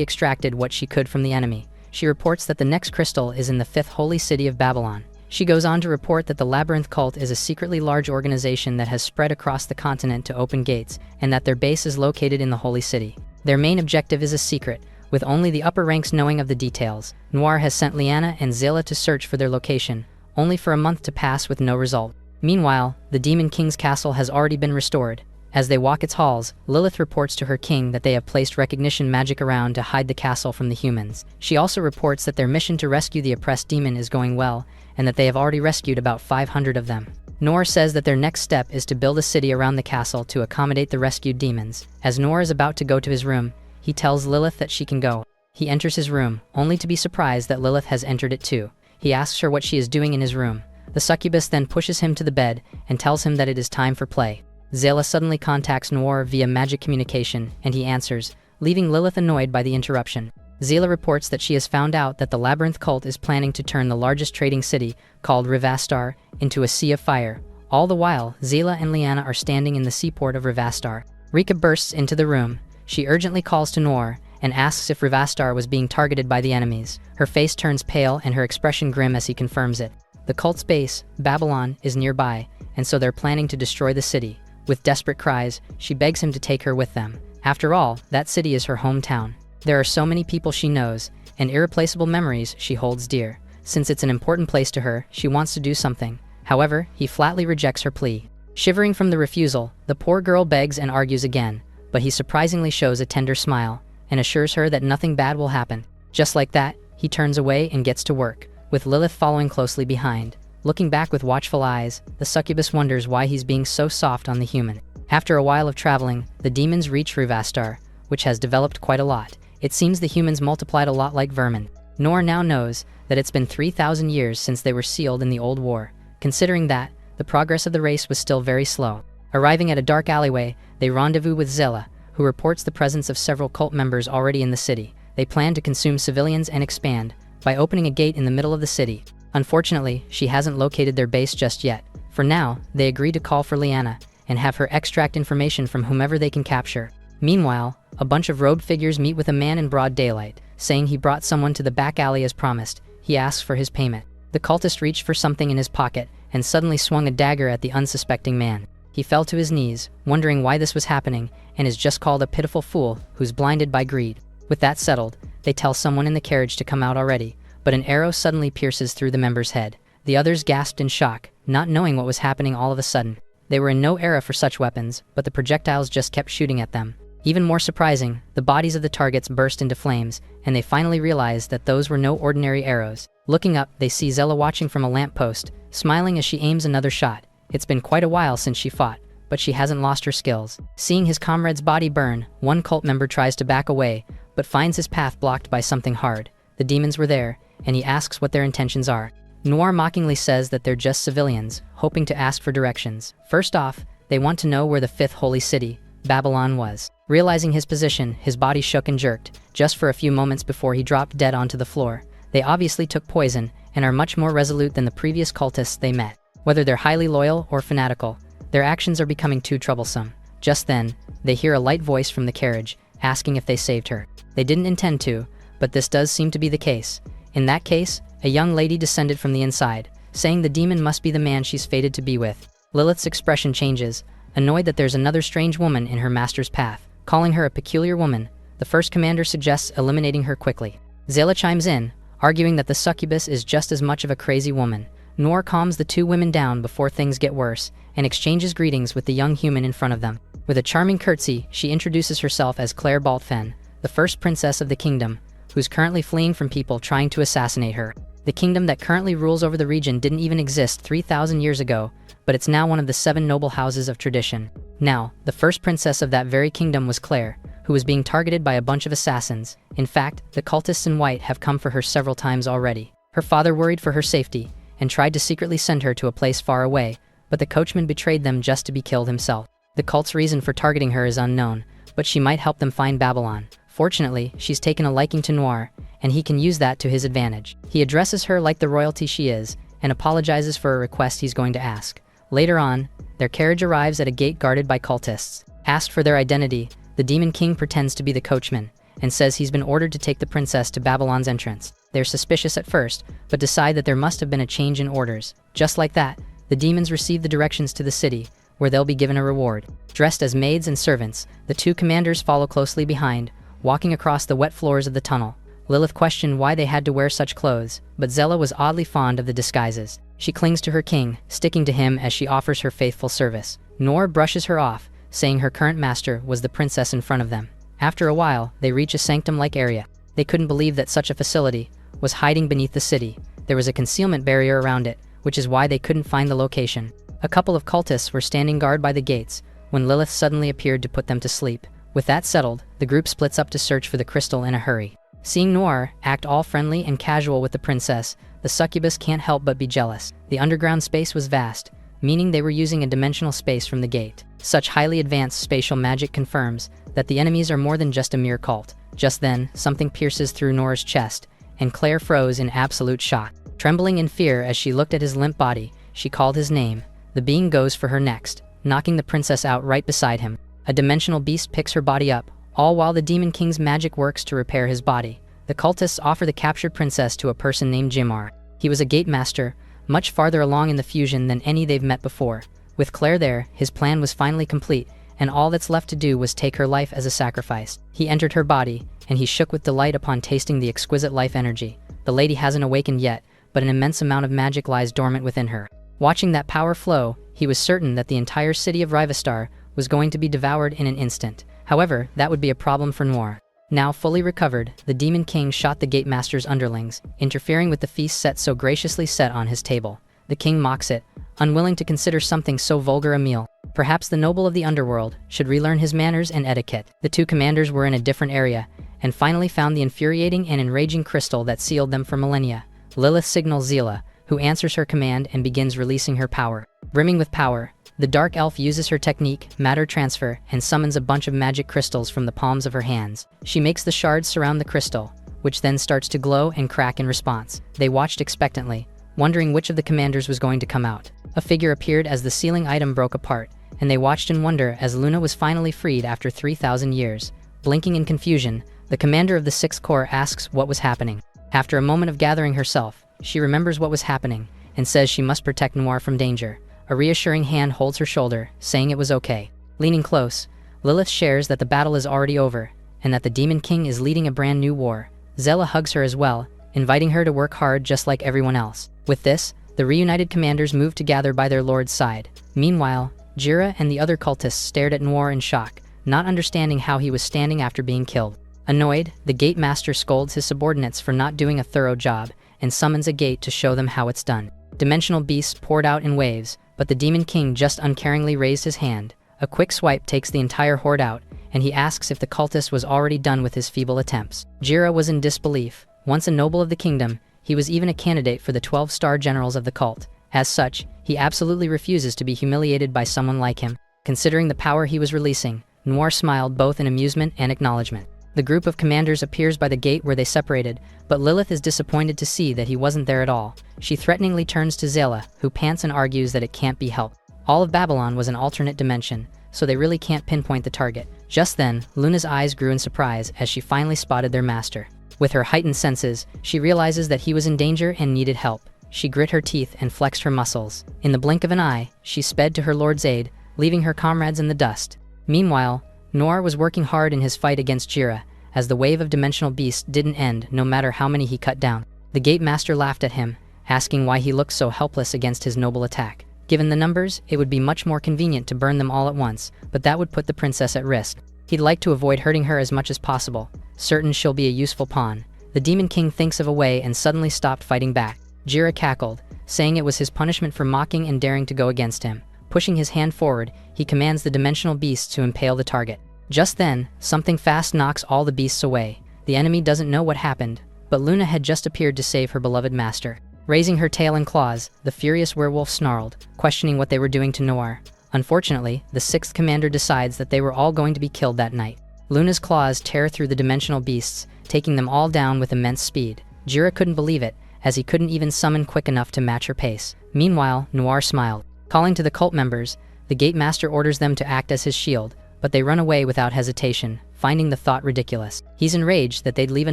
extracted what she could from the enemy. She reports that the next crystal is in the 5th holy city of Babylon. She goes on to report that the Labyrinth cult is a secretly large organization that has spread across the continent to open gates, and that their base is located in the holy city. Their main objective is a secret, with only the upper ranks knowing of the details. Noir has sent Liana and Zila to search for their location, only for a month to pass with no result. Meanwhile, the Demon King's castle has already been restored. As they walk its halls, Lilith reports to her king that they have placed recognition magic around to hide the castle from the humans. She also reports that their mission to rescue the oppressed demon is going well, and that they have already rescued about 500 of them. Noir says that their next step is to build a city around the castle to accommodate the rescued demons. As Noir is about to go to his room, he tells Lilith that she can go. He enters his room, only to be surprised that Lilith has entered it too. He asks her what she is doing in his room. The succubus then pushes him to the bed and tells him that it is time for play. Zela suddenly contacts Noir via magic communication, and he answers, leaving Lilith annoyed by the interruption. Zela reports that she has found out that the Labyrinth cult is planning to turn the largest trading city, called Rivastar, into a sea of fire. All the while, Zela and Liana are standing in the seaport of Rivastar. Rika bursts into the room. She urgently calls to Noir and asks if Rivastar was being targeted by the enemies. Her face turns pale and her expression grim as he confirms it. The cult's base, Babylon, is nearby, and so they're planning to destroy the city. With desperate cries, she begs him to take her with them. After all, that city is her hometown. There are so many people she knows, and irreplaceable memories she holds dear. Since it's an important place to her, she wants to do something. However, he flatly rejects her plea. Shivering from the refusal, the poor girl begs and argues again, but he surprisingly shows a tender smile and assures her that nothing bad will happen. Just like that, he turns away and gets to work, with Lilith following closely behind. Looking back with watchful eyes, the succubus wonders why he's being so soft on the human. After a while of traveling, the demons reach Rivastar, which has developed quite a lot. It seems the humans multiplied a lot like vermin. Noir now knows that it's been 3,000 years since they were sealed in the old war. Considering that, the progress of the race was still very slow. Arriving at a dark alleyway, they rendezvous with Zilla, who reports the presence of several cult members already in the city. They plan to consume civilians and expand by opening a gate in the middle of the city. Unfortunately, she hasn't located their base just yet. For now, they agree to call for Liana and have her extract information from whomever they can capture. Meanwhile, a bunch of robed figures meet with a man in broad daylight, saying he brought someone to the back alley as promised. He asks for his payment. The cultist reached for something in his pocket and suddenly swung a dagger at the unsuspecting man. He fell to his knees, wondering why this was happening, and is just called a pitiful fool who's blinded by greed. With that settled, they tell someone in the carriage to come out already, but an arrow suddenly pierces through the member's head. The others gasped in shock, not knowing what was happening all of a sudden. They were in no era for such weapons, but the projectiles just kept shooting at them. Even more surprising, the bodies of the targets burst into flames, and they finally realized that those were no ordinary arrows. Looking up, they see Zella watching from a lamppost, smiling as she aims another shot. It's been quite a while since she fought, but she hasn't lost her skills. Seeing his comrade's body burn, one cult member tries to back away, but finds his path blocked by something hard. The demons were there, and he asks what their intentions are. Noir mockingly says that they're just civilians, hoping to ask for directions. First off, they want to know where the 5th holy city, Babylon, was. Realizing his position, his body shook and jerked, just for a few moments before he dropped dead onto the floor. They obviously took poison, and are much more resolute than the previous cultists they met. Whether they're highly loyal or fanatical, their actions are becoming too troublesome. Just then, they hear a light voice from the carriage, asking if they saved her. They didn't intend to, but this does seem to be the case. In that case, a young lady descended from the inside, saying the demon must be the man she's fated to be with. Lilith's expression changes, annoyed that there's another strange woman in her master's path. Calling her a peculiar woman, the first commander suggests eliminating her quickly. Zela chimes in, arguing that the succubus is just as much of a crazy woman. Noir calms the two women down before things get worse, and exchanges greetings with the young human in front of them. With a charming curtsy, she introduces herself as Claire Baltfen, the first princess of the kingdom, who's currently fleeing from people trying to assassinate her. The kingdom that currently rules over the region didn't even exist 3,000 years ago, but it's now one of the 7 noble houses of tradition. Now, the first princess of that very kingdom was Claire, who was being targeted by a bunch of assassins. In fact, the cultists in white have come for her several times already. Her father worried for her safety, and tried to secretly send her to a place far away, but the coachman betrayed them just to be killed himself. The cult's reason for targeting her is unknown, but she might help them find Babylon. Fortunately, she's taken a liking to Noir, and he can use that to his advantage. He addresses her like the royalty she is, and apologizes for a request he's going to ask. Later on, their carriage arrives at a gate guarded by cultists. Asked for their identity, the Demon King pretends to be the coachman, and says he's been ordered to take the princess to Babylon's entrance. They're suspicious at first, but decide that there must have been a change in orders. Just like that, the demons receive the directions to the city, where they'll be given a reward. Dressed as maids and servants, the two commanders follow closely behind, walking across the wet floors of the tunnel. Lilith questioned why they had to wear such clothes, but Zella was oddly fond of the disguises. She clings to her king, sticking to him as she offers her faithful service. Noor brushes her off, saying her current master was the princess in front of them. After a while, they reach a sanctum-like area. They couldn't believe that such a facility was hiding beneath the city. There was a concealment barrier around it, which is why they couldn't find the location. A couple of cultists were standing guard by the gates, when Lilith suddenly appeared to put them to sleep. With that settled, the group splits up to search for the crystal in a hurry. Seeing Noir act all friendly and casual with the princess, the succubus can't help but be jealous. The underground space was vast, meaning they were using a dimensional space from the gate. Such highly advanced spatial magic confirms that the enemies are more than just a mere cult. Just then, something pierces through Nora's chest, and Claire froze in absolute shock. Trembling in fear as she looked at his limp body, she called his name. The being goes for her next, knocking the princess out right beside him. A dimensional beast picks her body up, all while the Demon King's magic works to repair his body. The cultists offer the captured princess to a person named Jimar. He was a gate master, much farther along in the fusion than any they've met before. With Claire there, his plan was finally complete, and all that's left to do was take her life as a sacrifice. He entered her body, and he shook with delight upon tasting the exquisite life energy. The lady hasn't awakened yet, but an immense amount of magic lies dormant within her. Watching that power flow, he was certain that the entire city of Rivastar was going to be devoured in an instant. However, that would be a problem for Noir. Now fully recovered, the Demon King shot the Gate Master's underlings, interfering with the feast so graciously set on his table. The king mocks it, unwilling to consider something so vulgar a meal. Perhaps the noble of the underworld should relearn his manners and etiquette. The two commanders were in a different area, and finally found the infuriating and enraging crystal that sealed them for millennia. Lilith signals Zila, who answers her command and begins releasing her power. Brimming with power, the dark elf uses her technique, matter transfer, and summons a bunch of magic crystals from the palms of her hands. She makes the shards surround the crystal, which then starts to glow and crack in response. They watched expectantly, wondering which of the commanders was going to come out. A figure appeared as the sealing item broke apart, and they watched in wonder as Luna was finally freed after 3,000 years. Blinking in confusion, the commander of the Sixth Corps asks what was happening. After a moment of gathering herself, she remembers what was happening, and says she must protect Noir from danger. A reassuring hand holds her shoulder, saying it was okay. Leaning close, Lilith shares that the battle is already over, and that the Demon King is leading a brand new war. Zella hugs her as well, inviting her to work hard just like everyone else. With this, the reunited commanders moved to gather by their lord's side. Meanwhile, Jira and the other cultists stared at Noir in shock, not understanding how he was standing after being killed. Annoyed, the Gate Master scolds his subordinates for not doing a thorough job, and summons a gate to show them how it's done. Dimensional beasts poured out in waves, but the Demon King just uncaringly raised his hand. A quick swipe takes the entire horde out, and he asks if the cultist was already done with his feeble attempts. Jira was in disbelief. Once a noble of the kingdom, he was even a candidate for the 12-star generals of the cult. As such, he absolutely refuses to be humiliated by someone like him. Considering the power he was releasing, Noir smiled both in amusement and acknowledgement. The group of commanders appears by the gate where they separated, but Lilith is disappointed to see that he wasn't there at all. She threateningly turns to Zela, who pants and argues that it can't be helped. All of Babylon was an alternate dimension, so they really can't pinpoint the target. Just then, Luna's eyes grew in surprise as she finally spotted their master. With her heightened senses, she realizes that he was in danger and needed help. She grit her teeth and flexed her muscles. In the blink of an eye, she sped to her lord's aid, leaving her comrades in the dust. Meanwhile, Noir was working hard in his fight against Jira, as the wave of dimensional beasts didn't end no matter how many he cut down. The Gate Master laughed at him, asking why he looked so helpless against his noble attack. Given the numbers, it would be much more convenient to burn them all at once, but that would put the princess at risk. He'd like to avoid hurting her as much as possible, certain she'll be a useful pawn. The Demon King thinks of a way and suddenly stopped fighting back. Jira cackled, saying it was his punishment for mocking and daring to go against him. Pushing his hand forward, he commands the dimensional beasts to impale the target. Just then, something fast knocks all the beasts away. The enemy doesn't know what happened, but Luna had just appeared to save her beloved master. Raising her tail and claws, the furious werewolf snarled, questioning what they were doing to Noir. Unfortunately, the 6th commander decides that they were all going to be killed that night. Luna's claws tear through the dimensional beasts, taking them all down with immense speed. Jira couldn't believe it, as he couldn't even summon quick enough to match her pace. Meanwhile, Noir smiled. Calling to the cult members, the Gate Master orders them to act as his shield, but they run away without hesitation, finding the thought ridiculous. He's enraged that they'd leave a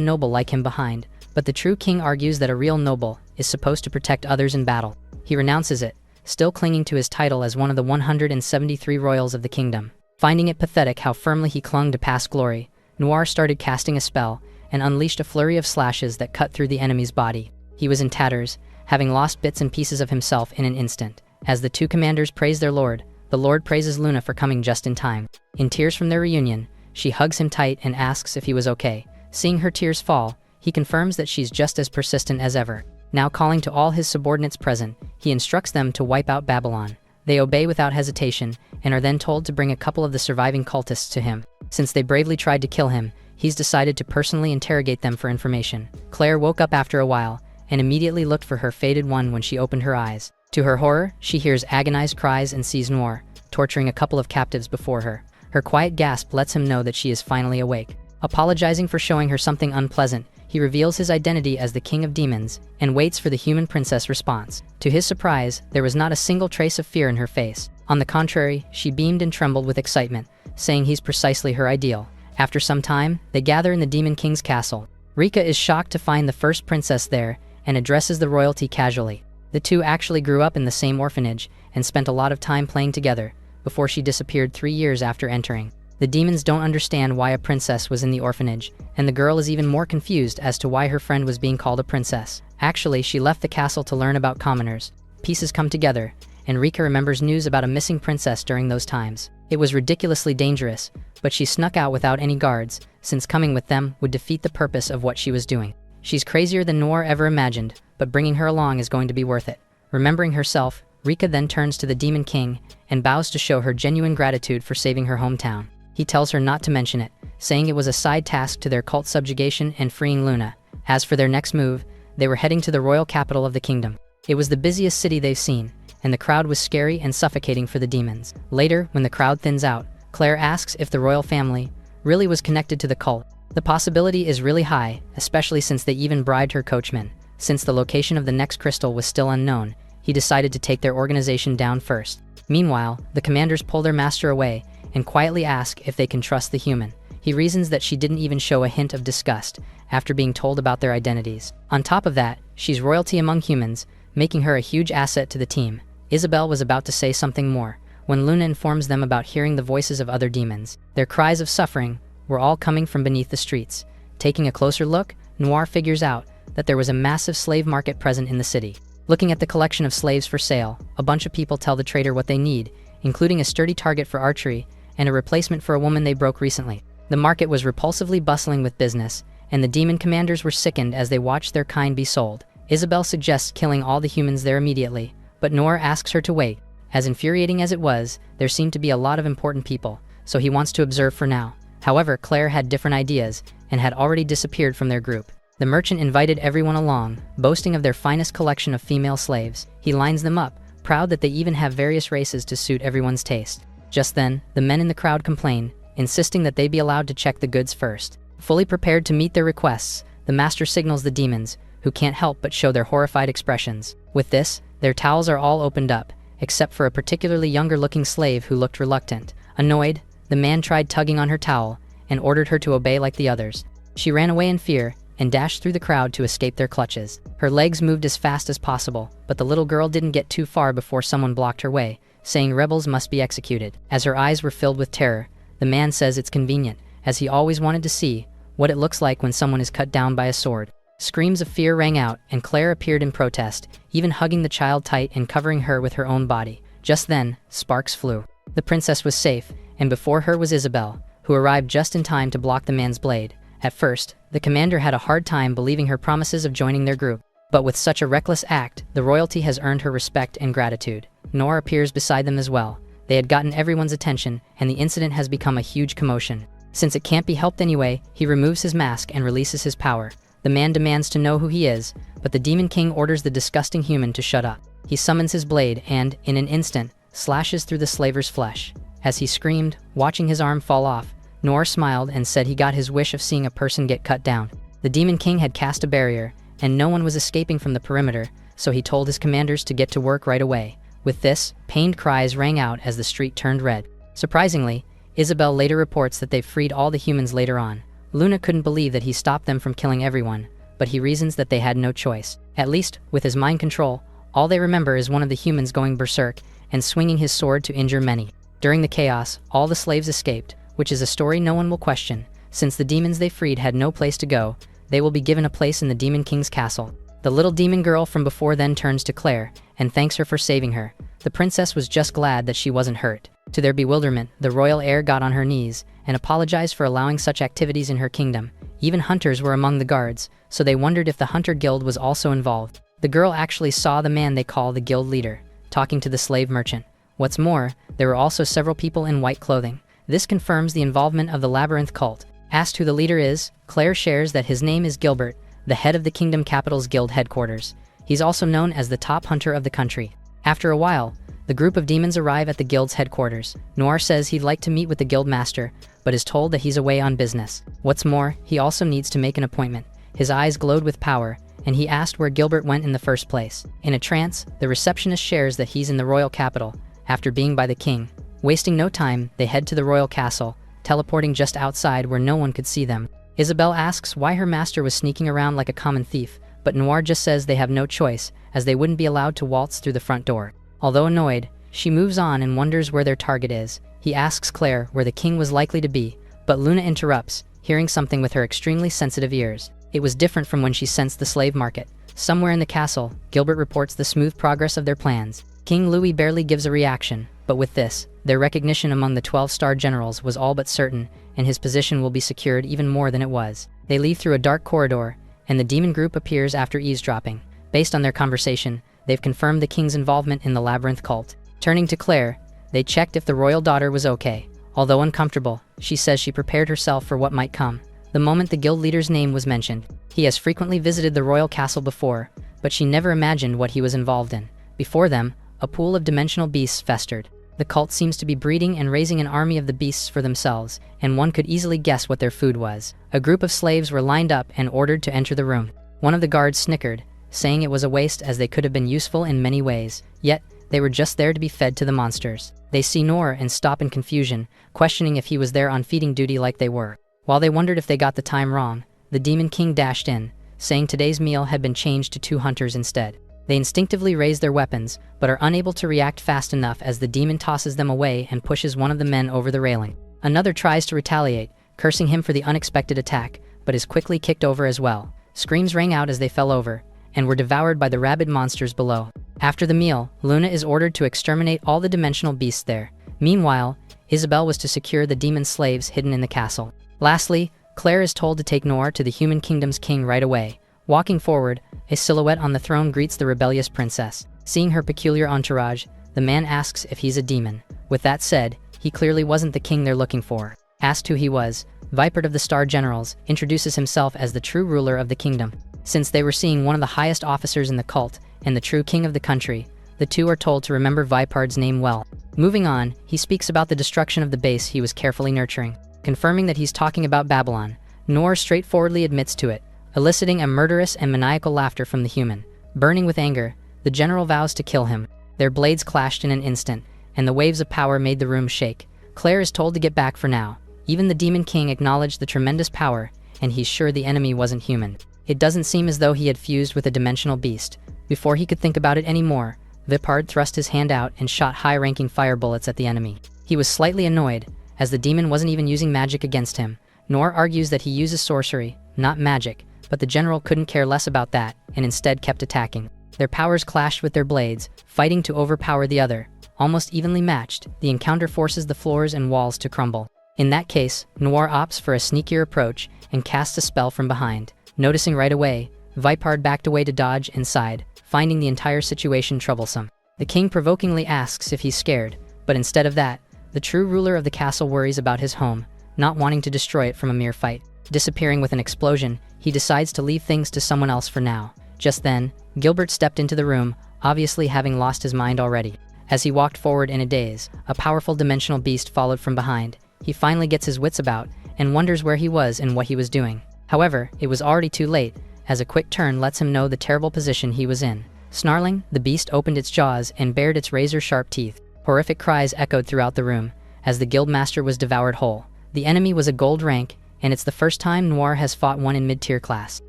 noble like him behind, but the true king argues that a real noble is supposed to protect others in battle. He renounces it, still clinging to his title as one of the 173 royals of the kingdom. Finding it pathetic how firmly he clung to past glory, Noir started casting a spell and unleashed a flurry of slashes that cut through the enemy's body. He was in tatters, having lost bits and pieces of himself in an instant. As the two commanders praise their lord, the lord praises Luna for coming just in time. In tears from their reunion, she hugs him tight and asks if he was okay. Seeing her tears fall, he confirms that she's just as persistent as ever. Now calling to all his subordinates present, he instructs them to wipe out Babylon. They obey without hesitation, and are then told to bring a couple of the surviving cultists to him. Since they bravely tried to kill him, he's decided to personally interrogate them for information. Claire woke up after a while, and immediately looked for her fated one when she opened her eyes. To her horror, she hears agonized cries and sees Noir, torturing a couple of captives before her. Her quiet gasp lets him know that she is finally awake. Apologizing for showing her something unpleasant, he reveals his identity as the King of Demons, and waits for the human princess' response. To his surprise, there was not a single trace of fear in her face. On the contrary, she beamed and trembled with excitement, saying he's precisely her ideal. After some time, they gather in the Demon King's castle. Rika is shocked to find the first princess there, and addresses the royalty casually. The two actually grew up in the same orphanage, and spent a lot of time playing together, before she disappeared 3 years after entering. The demons don't understand why a princess was in the orphanage, and the girl is even more confused as to why her friend was being called a princess. Actually, she left the castle to learn about commoners. Pieces come together, and Rika remembers news about a missing princess during those times. It was ridiculously dangerous, but she snuck out without any guards, since coming with them would defeat the purpose of what she was doing. She's crazier than Noir ever imagined, but bringing her along is going to be worth it. Remembering herself, Rika then turns to the Demon King and vows to show her genuine gratitude for saving her hometown. He tells her not to mention it, saying it was a side task to their cult subjugation and freeing Luna. As for their next move, they were heading to the royal capital of the kingdom. It was the busiest city they've seen, and the crowd was scary and suffocating for the demons. Later, when the crowd thins out, Claire asks if the royal family really was connected to the cult. The possibility is really high, especially since they even bribed her coachman. Since the location of the next crystal was still unknown, he decided to take their organization down first. Meanwhile, the commanders pull their master away and quietly ask if they can trust the human. He reasons that she didn't even show a hint of disgust after being told about their identities. On top of that, she's royalty among humans, making her a huge asset to the team. Isabel was about to say something more, when Luna informs them about hearing the voices of other demons. Their cries of suffering were all coming from beneath the streets. Taking a closer look, Noir figures out that there was a massive slave market present in the city. Looking at the collection of slaves for sale, a bunch of people tell the trader what they need, including a sturdy target for archery and a replacement for a woman they broke recently. The market was repulsively bustling with business, and the demon commanders were sickened as they watched their kind be sold. Isabel suggests killing all the humans there immediately, but Noir asks her to wait. As infuriating as it was, there seemed to be a lot of important people, so he wants to observe for now. However, Claire had different ideas, and had already disappeared from their group. The merchant invited everyone along, boasting of their finest collection of female slaves. He lines them up, proud that they even have various races to suit everyone's taste. Just then, the men in the crowd complain, insisting that they be allowed to check the goods first. Fully prepared to meet their requests, the master signals the demons, who can't help but show their horrified expressions. With this, their towels are all opened up, except for a particularly younger-looking slave who looked reluctant. Annoyed, the man tried tugging on her towel, and ordered her to obey like the others. She ran away in fear, and dashed through the crowd to escape their clutches. Her legs moved as fast as possible, but the little girl didn't get too far before someone blocked her way, saying rebels must be executed. As her eyes were filled with terror, the man says it's convenient, as he always wanted to see what it looks like when someone is cut down by a sword. Screams of fear rang out, and Claire appeared in protest, even hugging the child tight and covering her with her own body. Just then, sparks flew. The princess was safe, and before her was Isabel, who arrived just in time to block the man's blade. At first, the commander had a hard time believing her promises of joining their group. But with such a reckless act, the royalty has earned her respect and gratitude. Noir appears beside them as well. They had gotten everyone's attention, and the incident has become a huge commotion. Since it can't be helped anyway, he removes his mask and releases his power. The man demands to know who he is, but the Demon King orders the disgusting human to shut up. He summons his blade and, in an instant, slashes through the slaver's flesh. As he screamed, watching his arm fall off, Noir smiled and said he got his wish of seeing a person get cut down. The Demon King had cast a barrier, and no one was escaping from the perimeter, so he told his commanders to get to work right away. With this, pained cries rang out as the street turned red. Surprisingly, Isabel later reports that they've freed all the humans later on. Luna couldn't believe that he stopped them from killing everyone, but he reasons that they had no choice. At least, with his mind control, all they remember is one of the humans going berserk and swinging his sword to injure many. During the chaos, all the slaves escaped, which is a story no one will question. Since the demons they freed had no place to go, they will be given a place in the Demon King's castle. The little demon girl from before then turns to Claire and thanks her for saving her. The princess was just glad that she wasn't hurt. To their bewilderment, the royal heir got on her knees and apologized for allowing such activities in her kingdom. Even hunters were among the guards, so they wondered if the hunter guild was also involved. The girl actually saw the man they call the guild leader, talking to the slave merchant. What's more, there were also several people in white clothing. This confirms the involvement of the Labyrinth cult. Asked who the leader is, Claire shares that his name is Gilbert, the head of the Kingdom Capital's guild headquarters. He's also known as the top hunter of the country. After a while, the group of demons arrive at the guild's headquarters. Noir says he'd like to meet with the guild master, but is told that he's away on business. What's more, he also needs to make an appointment. His eyes glowed with power, and he asked where Gilbert went in the first place. In a trance, the receptionist shares that he's in the royal capital, after being by the king. Wasting no time, they head to the royal castle, teleporting just outside where no one could see them. Isabel asks why her master was sneaking around like a common thief, but Noir just says they have no choice, as they wouldn't be allowed to waltz through the front door. Although annoyed, she moves on and wonders where their target is. He asks Claire where the king was likely to be, but Luna interrupts, hearing something with her extremely sensitive ears. It was different from when she sensed the slave market. Somewhere in the castle, Gilbert reports the smooth progress of their plans. King Louis barely gives a reaction, but with this, their recognition among the 12-star generals was all but certain, and his position will be secured even more than it was. They leave through a dark corridor, and the demon group appears after eavesdropping. Based on their conversation, they've confirmed the king's involvement in the Labyrinth cult. Turning to Claire, they checked if the royal daughter was okay. Although uncomfortable, she says she prepared herself for what might come. The moment the guild leader's name was mentioned, he has frequently visited the royal castle before, but she never imagined what he was involved in. Before them, a pool of dimensional beasts festered. The cult seems to be breeding and raising an army of the beasts for themselves, and one could easily guess what their food was. A group of slaves were lined up and ordered to enter the room. One of the guards snickered, saying it was a waste as they could have been useful in many ways, yet they were just there to be fed to the monsters. They see Noir and stop in confusion, questioning if he was there on feeding duty like they were. While they wondered if they got the time wrong, the Demon King dashed in, saying today's meal had been changed to 2 hunters instead. They instinctively raise their weapons, but are unable to react fast enough as the demon tosses them away and pushes one of the men over the railing. Another tries to retaliate, cursing him for the unexpected attack, but is quickly kicked over as well. Screams rang out as they fell over, and were devoured by the rabid monsters below. After the meal, Luna is ordered to exterminate all the dimensional beasts there. Meanwhile, Isabel was to secure the demon slaves hidden in the castle. Lastly, Claire is told to take Noir to the human kingdom's king right away. Walking forward, a silhouette on the throne greets the rebellious princess. Seeing her peculiar entourage, the man asks if he's a demon. With that said, he clearly wasn't the king they're looking for. Asked who he was, Vipert of the Star Generals introduces himself as the true ruler of the kingdom. Since they were seeing one of the highest officers in the cult and the true king of the country, the two are told to remember Vipard's name well. Moving on, he speaks about the destruction of the base he was carefully nurturing. Confirming that he's talking about Babylon, Noir straightforwardly admits to it, eliciting a murderous and maniacal laughter from the human. Burning with anger, the general vows to kill him. Their blades clashed in an instant, and the waves of power made the room shake. Claire is told to get back for now. Even the Demon King acknowledged the tremendous power, and he's sure the enemy wasn't human. It doesn't seem as though he had fused with a dimensional beast. Before he could think about it anymore, Vipard thrust his hand out and shot high-ranking fire bullets at the enemy. He was slightly annoyed, as the demon wasn't even using magic against him. Noir argues that he uses sorcery, not magic, but the general couldn't care less about that, and instead kept attacking. Their powers clashed with their blades, fighting to overpower the other. Almost evenly matched, the encounter forces the floors and walls to crumble. In that case, Noir opts for a sneakier approach and casts a spell from behind. Noticing right away, Vipard backed away to dodge and sighed, finding the entire situation troublesome. The king provokingly asks if he's scared, but instead of that, the true ruler of the castle worries about his home, not wanting to destroy it from a mere fight. Disappearing with an explosion, he decides to leave things to someone else for now. Just then, Gilbert stepped into the room, obviously having lost his mind already. As he walked forward in a daze, a powerful dimensional beast followed from behind. he finally gets his wits about and wonders where he was and what he was doing. However, it was already too late, as a quick turn lets him know the terrible position he was in. Snarling, the beast opened its jaws and bared its razor-sharp teeth. Horrific cries echoed throughout the room, as the guildmaster was devoured whole. The enemy was a gold rank, and it's the first time Noir has fought one in mid-tier class.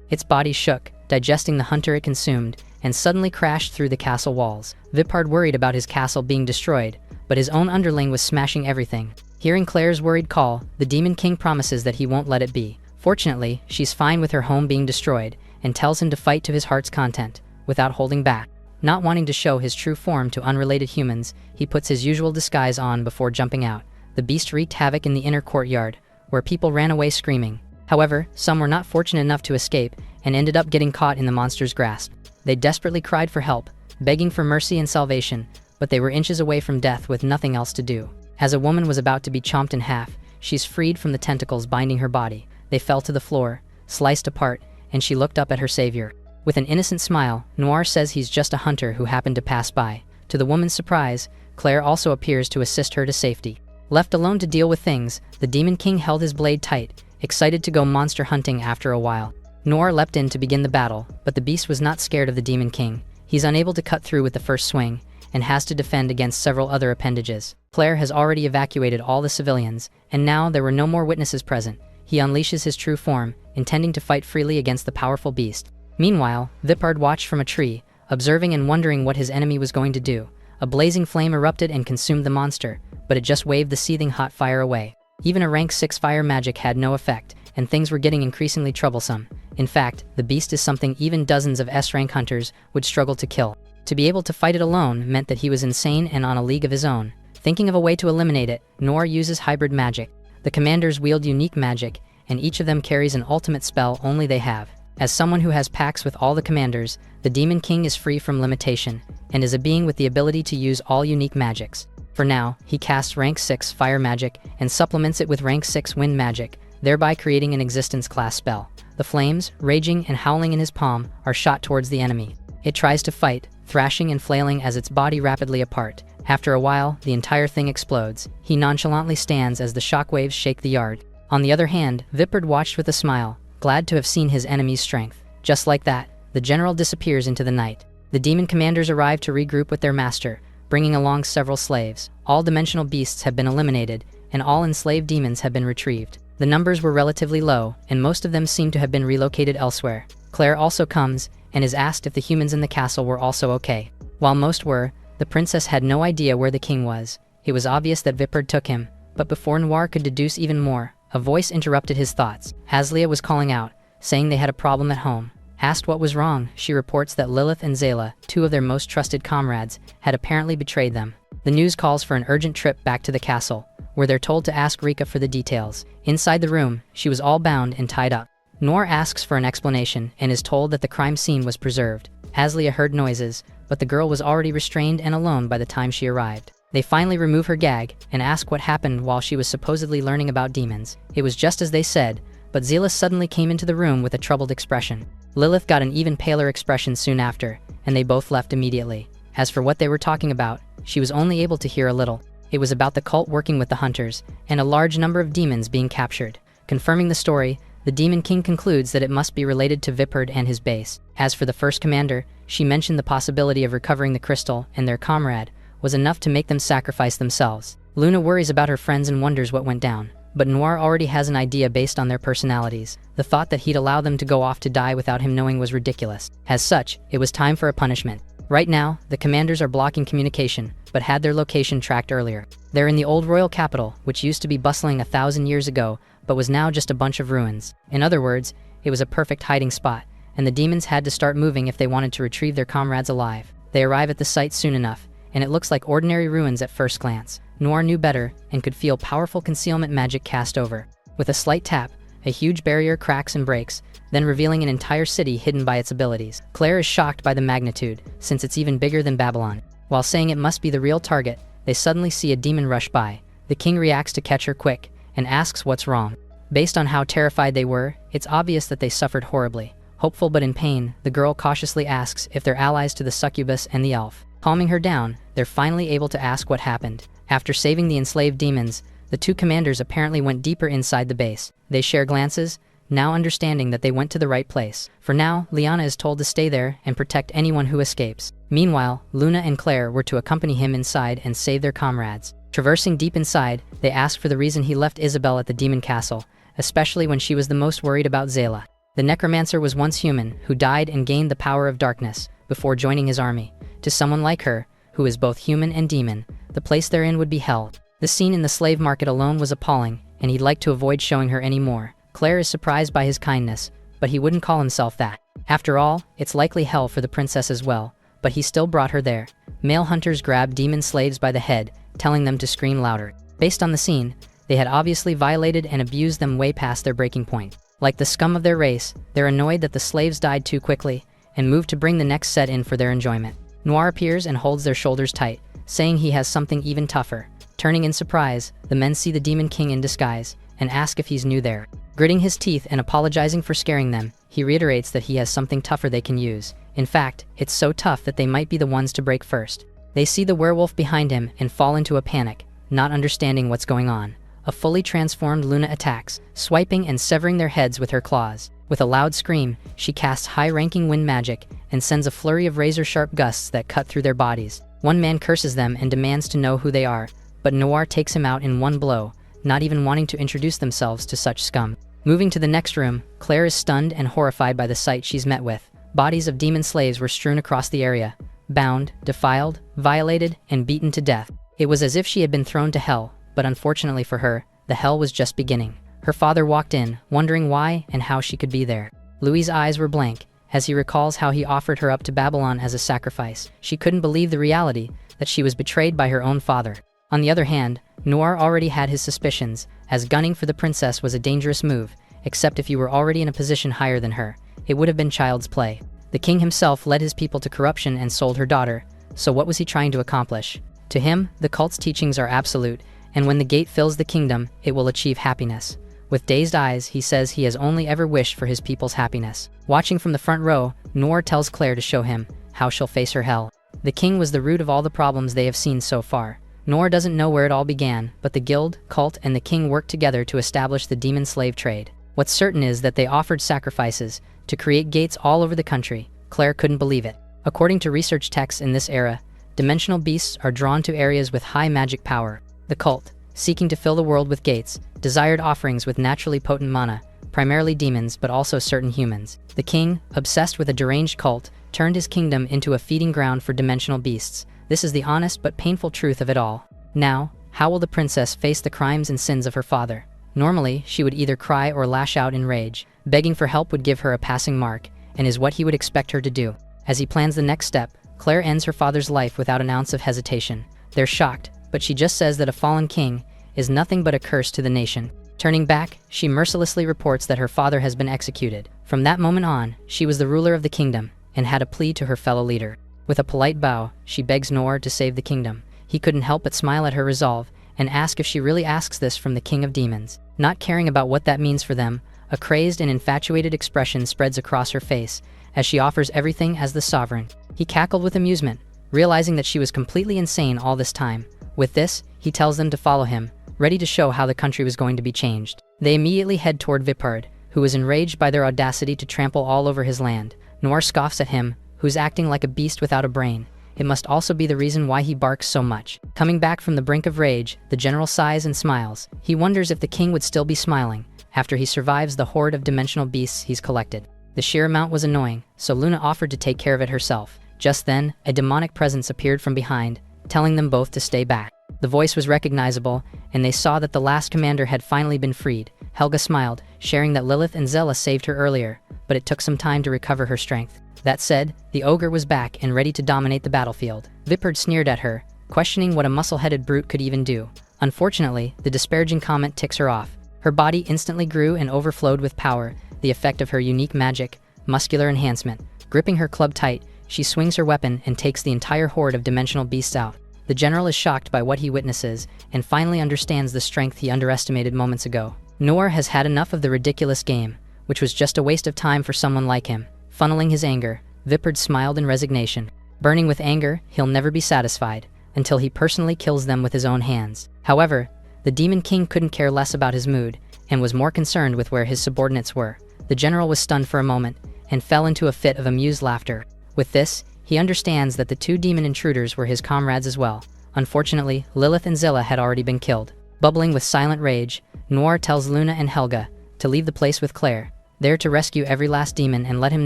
Its body shook, digesting the hunter it consumed, and suddenly crashed through the castle walls. Vipard worried about his castle being destroyed, but his own underling was smashing everything. Hearing Claire's worried call, the Demon King promises that he won't let it be. Fortunately, she's fine with her home being destroyed, and tells him to fight to his heart's content, without holding back. Not wanting to show his true form to unrelated humans, he puts his usual disguise on before jumping out. The beast wreaked havoc in the inner courtyard, where people ran away screaming. However, some were not fortunate enough to escape, and ended up getting caught in the monster's grasp. They desperately cried for help, begging for mercy and salvation, but they were inches away from death with nothing else to do. As a woman was about to be chomped in half, she's freed from the tentacles binding her body. They fell to the floor, sliced apart, and she looked up at her savior. With an innocent smile, Noir says he's just a hunter who happened to pass by. To the woman's surprise, Claire also appears to assist her to safety. Left alone to deal with things, the Demon King held his blade tight, excited to go monster hunting after a while. Noir leapt in to begin the battle, but the beast was not scared of the Demon King. He's unable to cut through with the first swing, and has to defend against several other appendages. Claire has already evacuated all the civilians, and now there were no more witnesses present. He unleashes his true form, intending to fight freely against the powerful beast. Meanwhile, Vipard watched from a tree, observing and wondering what his enemy was going to do. A blazing flame erupted and consumed the monster, but it just waved the seething hot fire away. Even a rank 6 fire magic had no effect, and things were getting increasingly troublesome. In fact, the beast is something even dozens of S-rank hunters would struggle to kill. To be able to fight it alone meant that he was insane and on a league of his own. Thinking of a way to eliminate it, Noir uses hybrid magic. The commanders wield unique magic, and each of them carries an ultimate spell only they have. As someone who has pacts with all the commanders, the Demon King is free from limitation, and is a being with the ability to use all unique magics. For now, he casts rank 6 fire magic and supplements it with rank 6 wind magic, thereby creating an existence class spell. The flames, raging and howling in his palm, are shot towards the enemy. It tries to fight, thrashing and flailing as its body rapidly apart. After a while, the entire thing explodes. He nonchalantly stands as the shockwaves shake the yard. On the other hand, Vipard watched with a smile, glad to have seen his enemy's strength. Just like that, the general disappears into the night. The demon commanders arrive to regroup with their master, bringing along several slaves. All dimensional beasts have been eliminated, and all enslaved demons have been retrieved. The numbers were relatively low, and most of them seem to have been relocated elsewhere. Claire also comes, and is asked if the humans in the castle were also okay. While most were, the princess had no idea where the king was. It was obvious that Vipard took him, but before Noir could deduce even more, a voice interrupted his thoughts. Haslia was calling out, saying they had a problem at home. Asked what was wrong, she reports that Lilith and Zayla, two of their most trusted comrades, had apparently betrayed them. The news calls for an urgent trip back to the castle, where they're told to ask Rika for the details. Inside the room, she was all bound and tied up. Noir asks for an explanation and is told that the crime scene was preserved. Haslia heard noises, but the girl was already restrained and alone by the time she arrived. They finally remove her gag and ask what happened while she was supposedly learning about demons. It was just as they said, but Zayla suddenly came into the room with a troubled expression. Lilith got an even paler expression soon after, and they both left immediately. As for what they were talking about, she was only able to hear a little. It was about the cult working with the hunters, and a large number of demons being captured. Confirming the story, the Demon King concludes that it must be related to Vipard and his base. As for the first commander, she mentioned the possibility of recovering the crystal, and their comrade was enough to make them sacrifice themselves. Luna worries about her friends and wonders what went down, but Noir already has an idea based on their personalities. The thought that he'd allow them to go off to die without him knowing was ridiculous. As such, it was time for a punishment. Right now, the commanders are blocking communication, but had their location tracked earlier. They're in the old royal capital, which used to be bustling 1,000 years ago, but was now just a bunch of ruins. In other words, it was a perfect hiding spot, and the demons had to start moving if they wanted to retrieve their comrades alive. They arrive at the site soon enough, and it looks like ordinary ruins at first glance. Noir knew better, and could feel powerful concealment magic cast over. With a slight tap, a huge barrier cracks and breaks, then revealing an entire city hidden by its abilities. Claire is shocked by the magnitude, since it's even bigger than Babylon. While saying it must be the real target, they suddenly see a demon rush by. The king reacts to catch her quick, and asks what's wrong. Based on how terrified they were, it's obvious that they suffered horribly. Hopeful but in pain, the girl cautiously asks if they're allies to the succubus and the elf. Calming her down, they're finally able to ask what happened. After saving the enslaved demons, The two commanders apparently went deeper inside the base. They share glances, now understanding that they went to the right place. For now, Liana is told to stay there and protect anyone who escapes. Meanwhile, Luna and Claire were to accompany him inside and save their comrades. Traversing deep inside, they ask for the reason he left Isabel at the demon castle, especially when she was the most worried about Zayla. The necromancer was once human, who died and gained the power of darkness before joining his army. To someone like her, who is both human and demon, the place they're in would be hell. The scene in the slave market alone was appalling, and he'd like to avoid showing her any more. Claire is surprised by his kindness, but he wouldn't call himself that. After all, it's likely hell for the princess as well, but he still brought her there. Male hunters grabbed demon slaves by the head, telling them to scream louder. Based on the scene, they had obviously violated and abused them way past their breaking point. Like the scum of their race, they're annoyed that the slaves died too quickly, and move to bring the next set in for their enjoyment. Noir appears and holds their shoulders tight, saying he has something even tougher. Turning in surprise, the men see the Demon King in disguise, and ask if he's new there. Gritting his teeth and apologizing for scaring them, he reiterates that he has something tougher they can use. In fact, it's so tough that they might be the ones to break first. They see the werewolf behind him and fall into a panic, not understanding what's going on. A fully transformed Luna attacks, swiping and severing their heads with her claws. With a loud scream, she casts high-ranking wind magic and sends a flurry of razor-sharp gusts that cut through their bodies. One man curses them and demands to know who they are, but Noir takes him out in one blow, not even wanting to introduce themselves to such scum. Moving to the next room, Claire is stunned and horrified by the sight she's met with. Bodies of demon slaves were strewn across the area, bound, defiled, violated, and beaten to death. It was as if she had been thrown to hell, but unfortunately for her, the hell was just beginning. Her father walked in, wondering why and how she could be there. Louis' eyes were blank, as he recalls how he offered her up to Babylon as a sacrifice. She couldn't believe the reality, that she was betrayed by her own father. On the other hand, Noir already had his suspicions, as gunning for the princess was a dangerous move, except if you were already in a position higher than her. It would have been child's play. The king himself led his people to corruption and sold her daughter, so what was he trying to accomplish? To him, the cult's teachings are absolute, and when the gate fills the kingdom, it will achieve happiness. With dazed eyes, he says he has only ever wished for his people's happiness. Watching from the front row, Noir tells Claire to show him how she'll face her hell. The king was the root of all the problems they have seen so far. Noir doesn't know where it all began, but the guild, cult, and the king worked together to establish the demon slave trade. What's certain is that they offered sacrifices to create gates all over the country. Claire couldn't believe it. According to research texts in this era, dimensional beasts are drawn to areas with high magic power. The cult, seeking to fill the world with gates, desired offerings with naturally potent mana, primarily demons but also certain humans. The king, obsessed with a deranged cult, turned his kingdom into a feeding ground for dimensional beasts. This is the honest but painful truth of it all. Now, how will the princess face the crimes and sins of her father? Normally, she would either cry or lash out in rage. Begging for help would give her a passing mark, and is what he would expect her to do. As he plans the next step, Claire ends her father's life without an ounce of hesitation. They're shocked, but she just says that a fallen king is nothing but a curse to the nation. Turning back, she mercilessly reports that her father has been executed. From that moment on, she was the ruler of the kingdom, and had a plea to her fellow leader. With a polite bow, she begs Noir to save the kingdom. He couldn't help but smile at her resolve, and ask if she really asks this from the king of demons. Not caring about what that means for them, a crazed and infatuated expression spreads across her face, as she offers everything as the sovereign. He cackled with amusement, realizing that she was completely insane all this time. With this, he tells them to follow him, ready to show how the country was going to be changed. They immediately head toward Vipard, who was enraged by their audacity to trample all over his land. Noir scoffs at him, who's acting like a beast without a brain. It must also be the reason why he barks so much. Coming back from the brink of rage, the general sighs and smiles. He wonders if the king would still be smiling after he survives the horde of dimensional beasts he's collected. The sheer amount was annoying, so Luna offered to take care of it herself. Just then, a demonic presence appeared from behind, telling them both to stay back. The voice was recognizable, and they saw that the last commander had finally been freed. Helga smiled, sharing that Lilith and Zella saved her earlier, but it took some time to recover her strength. That said, the ogre was back and ready to dominate the battlefield. Vipard sneered at her, questioning what a muscle-headed brute could even do. Unfortunately, the disparaging comment ticks her off. Her body instantly grew and overflowed with power, the effect of her unique magic, muscular enhancement. Gripping her club tight, she swings her weapon and takes the entire horde of dimensional beasts out. The general is shocked by what he witnesses, and finally understands the strength he underestimated moments ago. Noir has had enough of the ridiculous game, which was just a waste of time for someone like him. Funneling his anger, Vipard smiled in resignation. Burning with anger, he'll never be satisfied, until he personally kills them with his own hands. However, The Demon King couldn't care less about his mood, and was more concerned with where his subordinates were. The general was stunned for a moment, and fell into a fit of amused laughter. With this, he understands that the two demon intruders were his comrades as well. Unfortunately, Lilith and Zilla had already been killed. Bubbling with silent rage, Noir tells Luna and Helga to leave the place with Claire, there to rescue every last demon and let him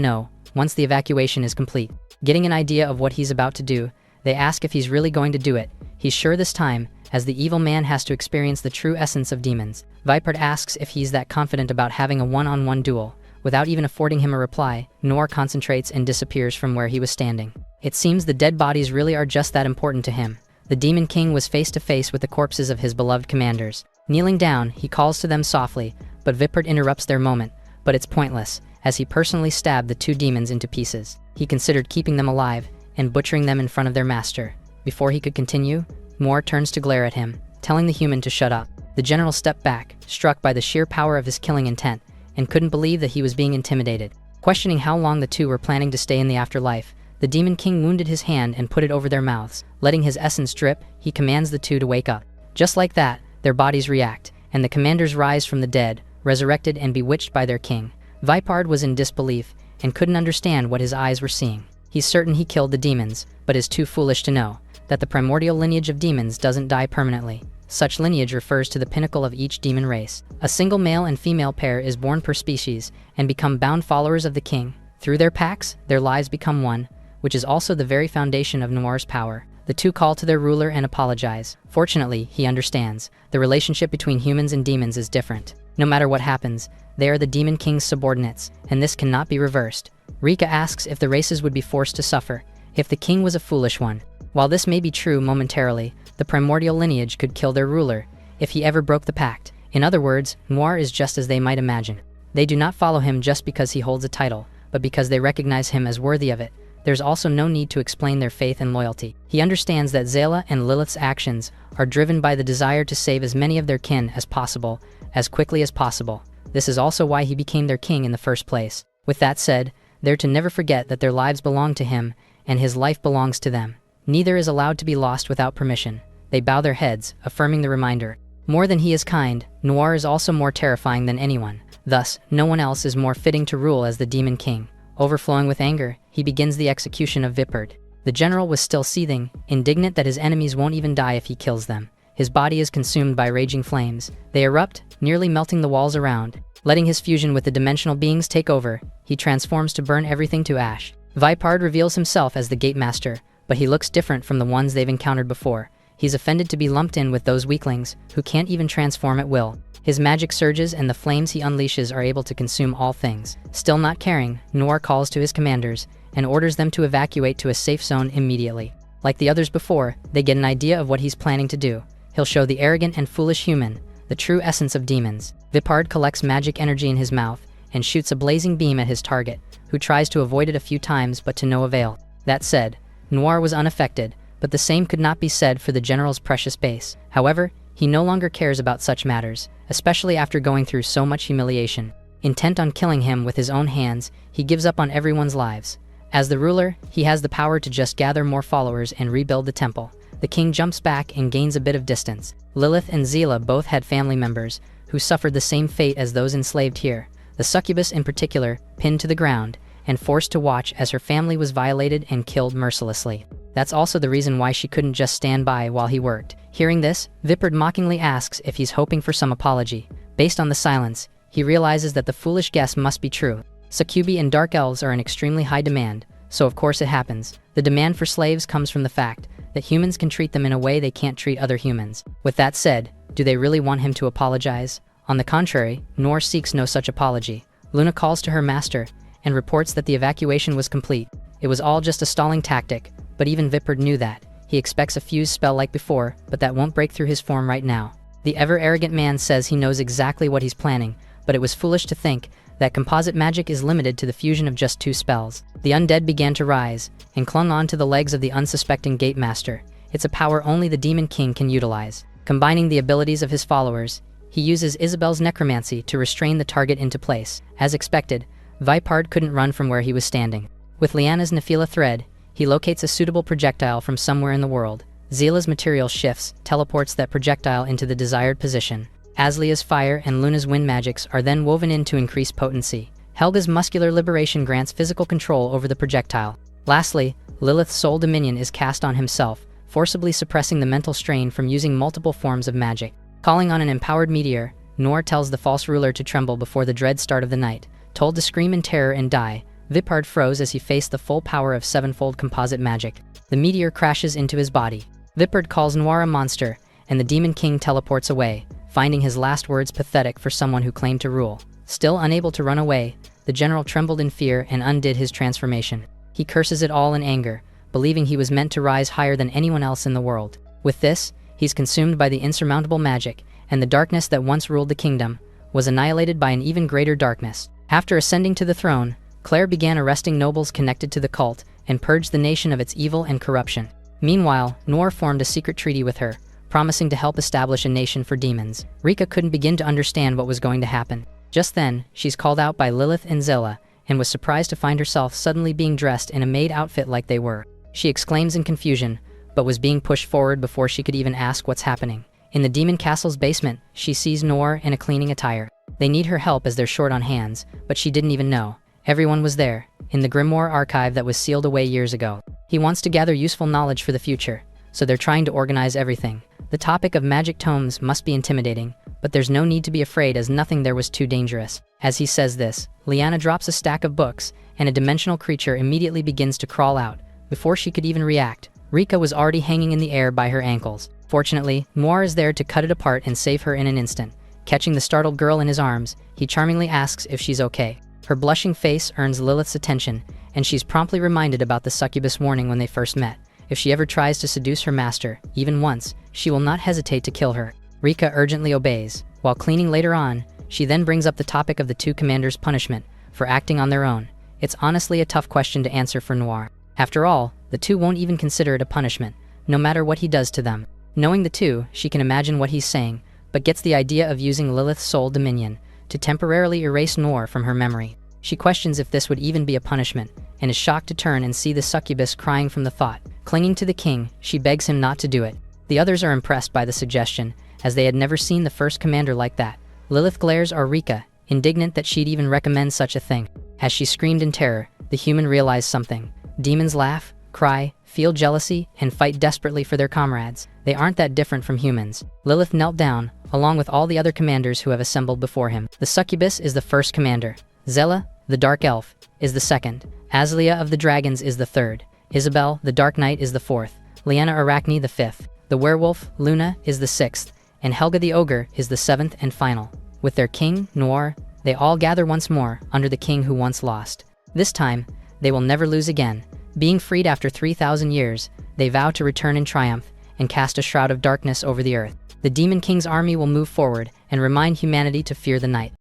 know once the evacuation is complete. Getting an idea of what he's about to do, they ask if he's really going to do it. He's sure this time, as the evil man has to experience the true essence of demons. Vipard asks if he's that confident about having a one-on-one duel. Without even affording him a reply, Noir concentrates and disappears from where he was standing. It seems the dead bodies really are just that important to him. The Demon King was face to face with the corpses of his beloved commanders. Kneeling down, he calls to them softly, but Vipard interrupts their moment. But it's pointless, as he personally stabbed the two demons into pieces. He considered keeping them alive and butchering them in front of their master. Before he could continue, Noir turns to glare at him, telling the human to shut up. The general stepped back, struck by the sheer power of his killing intent, and couldn't believe that he was being intimidated. Questioning how long the two were planning to stay in the afterlife, the Demon King wounded his hand and put it over their mouths. Letting his essence drip, he commands the two to wake up. Just like that, their bodies react, and the commanders rise from the dead, resurrected and bewitched by their king. Vipard was in disbelief, and couldn't understand what his eyes were seeing. He's certain he killed the demons, but is too foolish to know that the primordial lineage of demons doesn't die permanently. Such lineage refers to the pinnacle of each demon race. A single male and female pair is born per species, and become bound followers of the king. Through their pacts, their lives become one, which is also the very foundation of Noir's power. The two call to their ruler and apologize. Fortunately, he understands. The relationship between humans and demons is different. No matter what happens, they are the Demon King's subordinates, and this cannot be reversed. Rika asks if the races would be forced to suffer if the king was a foolish one. While this may be true momentarily, the primordial lineage could kill their ruler if he ever broke the pact. In other words, Noir is just as they might imagine. They do not follow him just because he holds a title, but because they recognize him as worthy of it. There's also no need to explain their faith and loyalty. He understands that Zayla and Lilith's actions are driven by the desire to save as many of their kin as possible, as quickly as possible. This is also why he became their king in the first place. With that said, they're to never forget that their lives belong to him, and his life belongs to them. Neither is allowed to be lost without permission. They bow their heads, affirming the reminder. More than he is kind, Noir is also more terrifying than anyone. Thus, no one else is more fitting to rule as the Demon King. Overflowing with anger, he begins the execution of Vipard. The general was still seething, indignant that his enemies won't even die if he kills them. His body is consumed by raging flames. They erupt, nearly melting the walls around. Letting his fusion with the dimensional beings take over, he transforms to burn everything to ash. Vipard reveals himself as the Gate Master, but he looks different from the ones they've encountered before. He's offended to be lumped in with those weaklings, who can't even transform at will. His magic surges and the flames he unleashes are able to consume all things. Still not caring, Noir calls to his commanders, and orders them to evacuate to a safe zone immediately. Like the others before, they get an idea of what he's planning to do. He'll show the arrogant and foolish human the true essence of demons. Vipard collects magic energy in his mouth, and shoots a blazing beam at his target, who tries to avoid it a few times but to no avail. That said, Noir was unaffected, but the same could not be said for the general's precious base. However, he no longer cares about such matters, especially after going through so much humiliation. Intent on killing him with his own hands, he gives up on everyone's lives. As the ruler, he has the power to just gather more followers and rebuild the temple. The king jumps back and gains a bit of distance. Lilith and Zila both had family members who suffered the same fate as those enslaved here. The succubus in particular, pinned to the ground, and forced to watch as her family was violated and killed mercilessly. That's also the reason why she couldn't just stand by while he worked. Hearing this, Vipard mockingly asks if he's hoping for some apology. Based on the silence, he realizes that the foolish guess must be true. Succubi and dark elves are in extremely high demand, so of course it happens. The demand for slaves comes from the fact that humans can treat them in a way they can't treat other humans. With that said, do they really want him to apologize? On the contrary, Noir seeks no such apology. Luna calls to her master, and reports that the evacuation was complete. It was all just a stalling tactic, but even Vipard knew that. He expects a fuse spell like before, but that won't break through his form right now. The ever-arrogant man says he knows exactly what he's planning, but it was foolish to think that composite magic is limited to the fusion of just 2 spells. The undead began to rise, and clung on to the legs of the unsuspecting Gate Master. It's a power only the Demon King can utilize. Combining the abilities of his followers, he uses Isabel's necromancy to restrain the target into place. As expected, Vipard couldn't run from where he was standing. With Liana's Nephila thread, he locates a suitable projectile from somewhere in the world. Zila's material shifts, teleports that projectile into the desired position. Aslia's fire and Luna's wind magics are then woven in to increase potency. Helga's muscular liberation grants physical control over the projectile. Lastly, Lilith's soul dominion is cast on himself, forcibly suppressing the mental strain from using multiple forms of magic. Calling on an empowered meteor, Noor tells the false ruler to tremble before the dread start of the night. Told to scream in terror and die, Vipard froze as he faced the full power of sevenfold composite magic. The meteor crashes into his body. Vipard calls Noir a monster, and the Demon King teleports away, finding his last words pathetic for someone who claimed to rule. Still unable to run away, the general trembled in fear and undid his transformation. He curses it all in anger, believing he was meant to rise higher than anyone else in the world. With this, he's consumed by the insurmountable magic, and the darkness that once ruled the kingdom was annihilated by an even greater darkness. After ascending to the throne, Claire began arresting nobles connected to the cult and purged the nation of its evil and corruption. Meanwhile, Noor formed a secret treaty with her, promising to help establish a nation for demons. Rika couldn't begin to understand what was going to happen. Just then, she's called out by Lilith and Zilla, and was surprised to find herself suddenly being dressed in a maid outfit like they were. She exclaims in confusion, but was being pushed forward before she could even ask what's happening. In the demon castle's basement, she sees Noor in a cleaning attire. They need her help as they're short on hands, but she didn't even know. Everyone was there, in the grimoire archive that was sealed away years ago. He wants to gather useful knowledge for the future, so they're trying to organize everything. The topic of magic tomes must be intimidating, but there's no need to be afraid as nothing there was too dangerous. As he says this, Liana drops a stack of books, and a dimensional creature immediately begins to crawl out. Before she could even react, Rika was already hanging in the air by her ankles. Fortunately, Noir is there to cut it apart and save her in an instant. Catching the startled girl in his arms, he charmingly asks if she's okay. Her blushing face earns Lilith's attention, and she's promptly reminded about the succubus warning when they first met. If she ever tries to seduce her master, even once, she will not hesitate to kill her. Rika urgently obeys. While cleaning later on, she then brings up the topic of the two commanders' punishment for acting on their own. It's honestly a tough question to answer for Noir. After all, the two won't even consider it a punishment, no matter what he does to them. Knowing the two, she can imagine what he's saying, but gets the idea of using Lilith's soul dominion to temporarily erase Noir from her memory. She questions if this would even be a punishment, and is shocked to turn and see the succubus crying from the thought. Clinging to the king, she begs him not to do it. The others are impressed by the suggestion, as they had never seen the first commander like that. Lilith glares at Rika, indignant that she'd even recommend such a thing. As she screamed in terror, the human realized something. Demons laugh, cry, feel jealousy, and fight desperately for their comrades. They aren't that different from humans. Lilith knelt down, along with all the other commanders who have assembled before him. The succubus is the first commander. Zella, the dark elf, is the second. Aslia of the dragons is the third. Isabel, the dark knight, is the fourth. Liana Arachne, the fifth. The werewolf, Luna, is the sixth. And Helga the ogre is the seventh and final. With their king, Noir, they all gather once more under the king who once lost. This time, they will never lose again. Being freed after 3,000 years, they vow to return in triumph and cast a shroud of darkness over the earth. The Demon King's army will move forward and remind humanity to fear the night.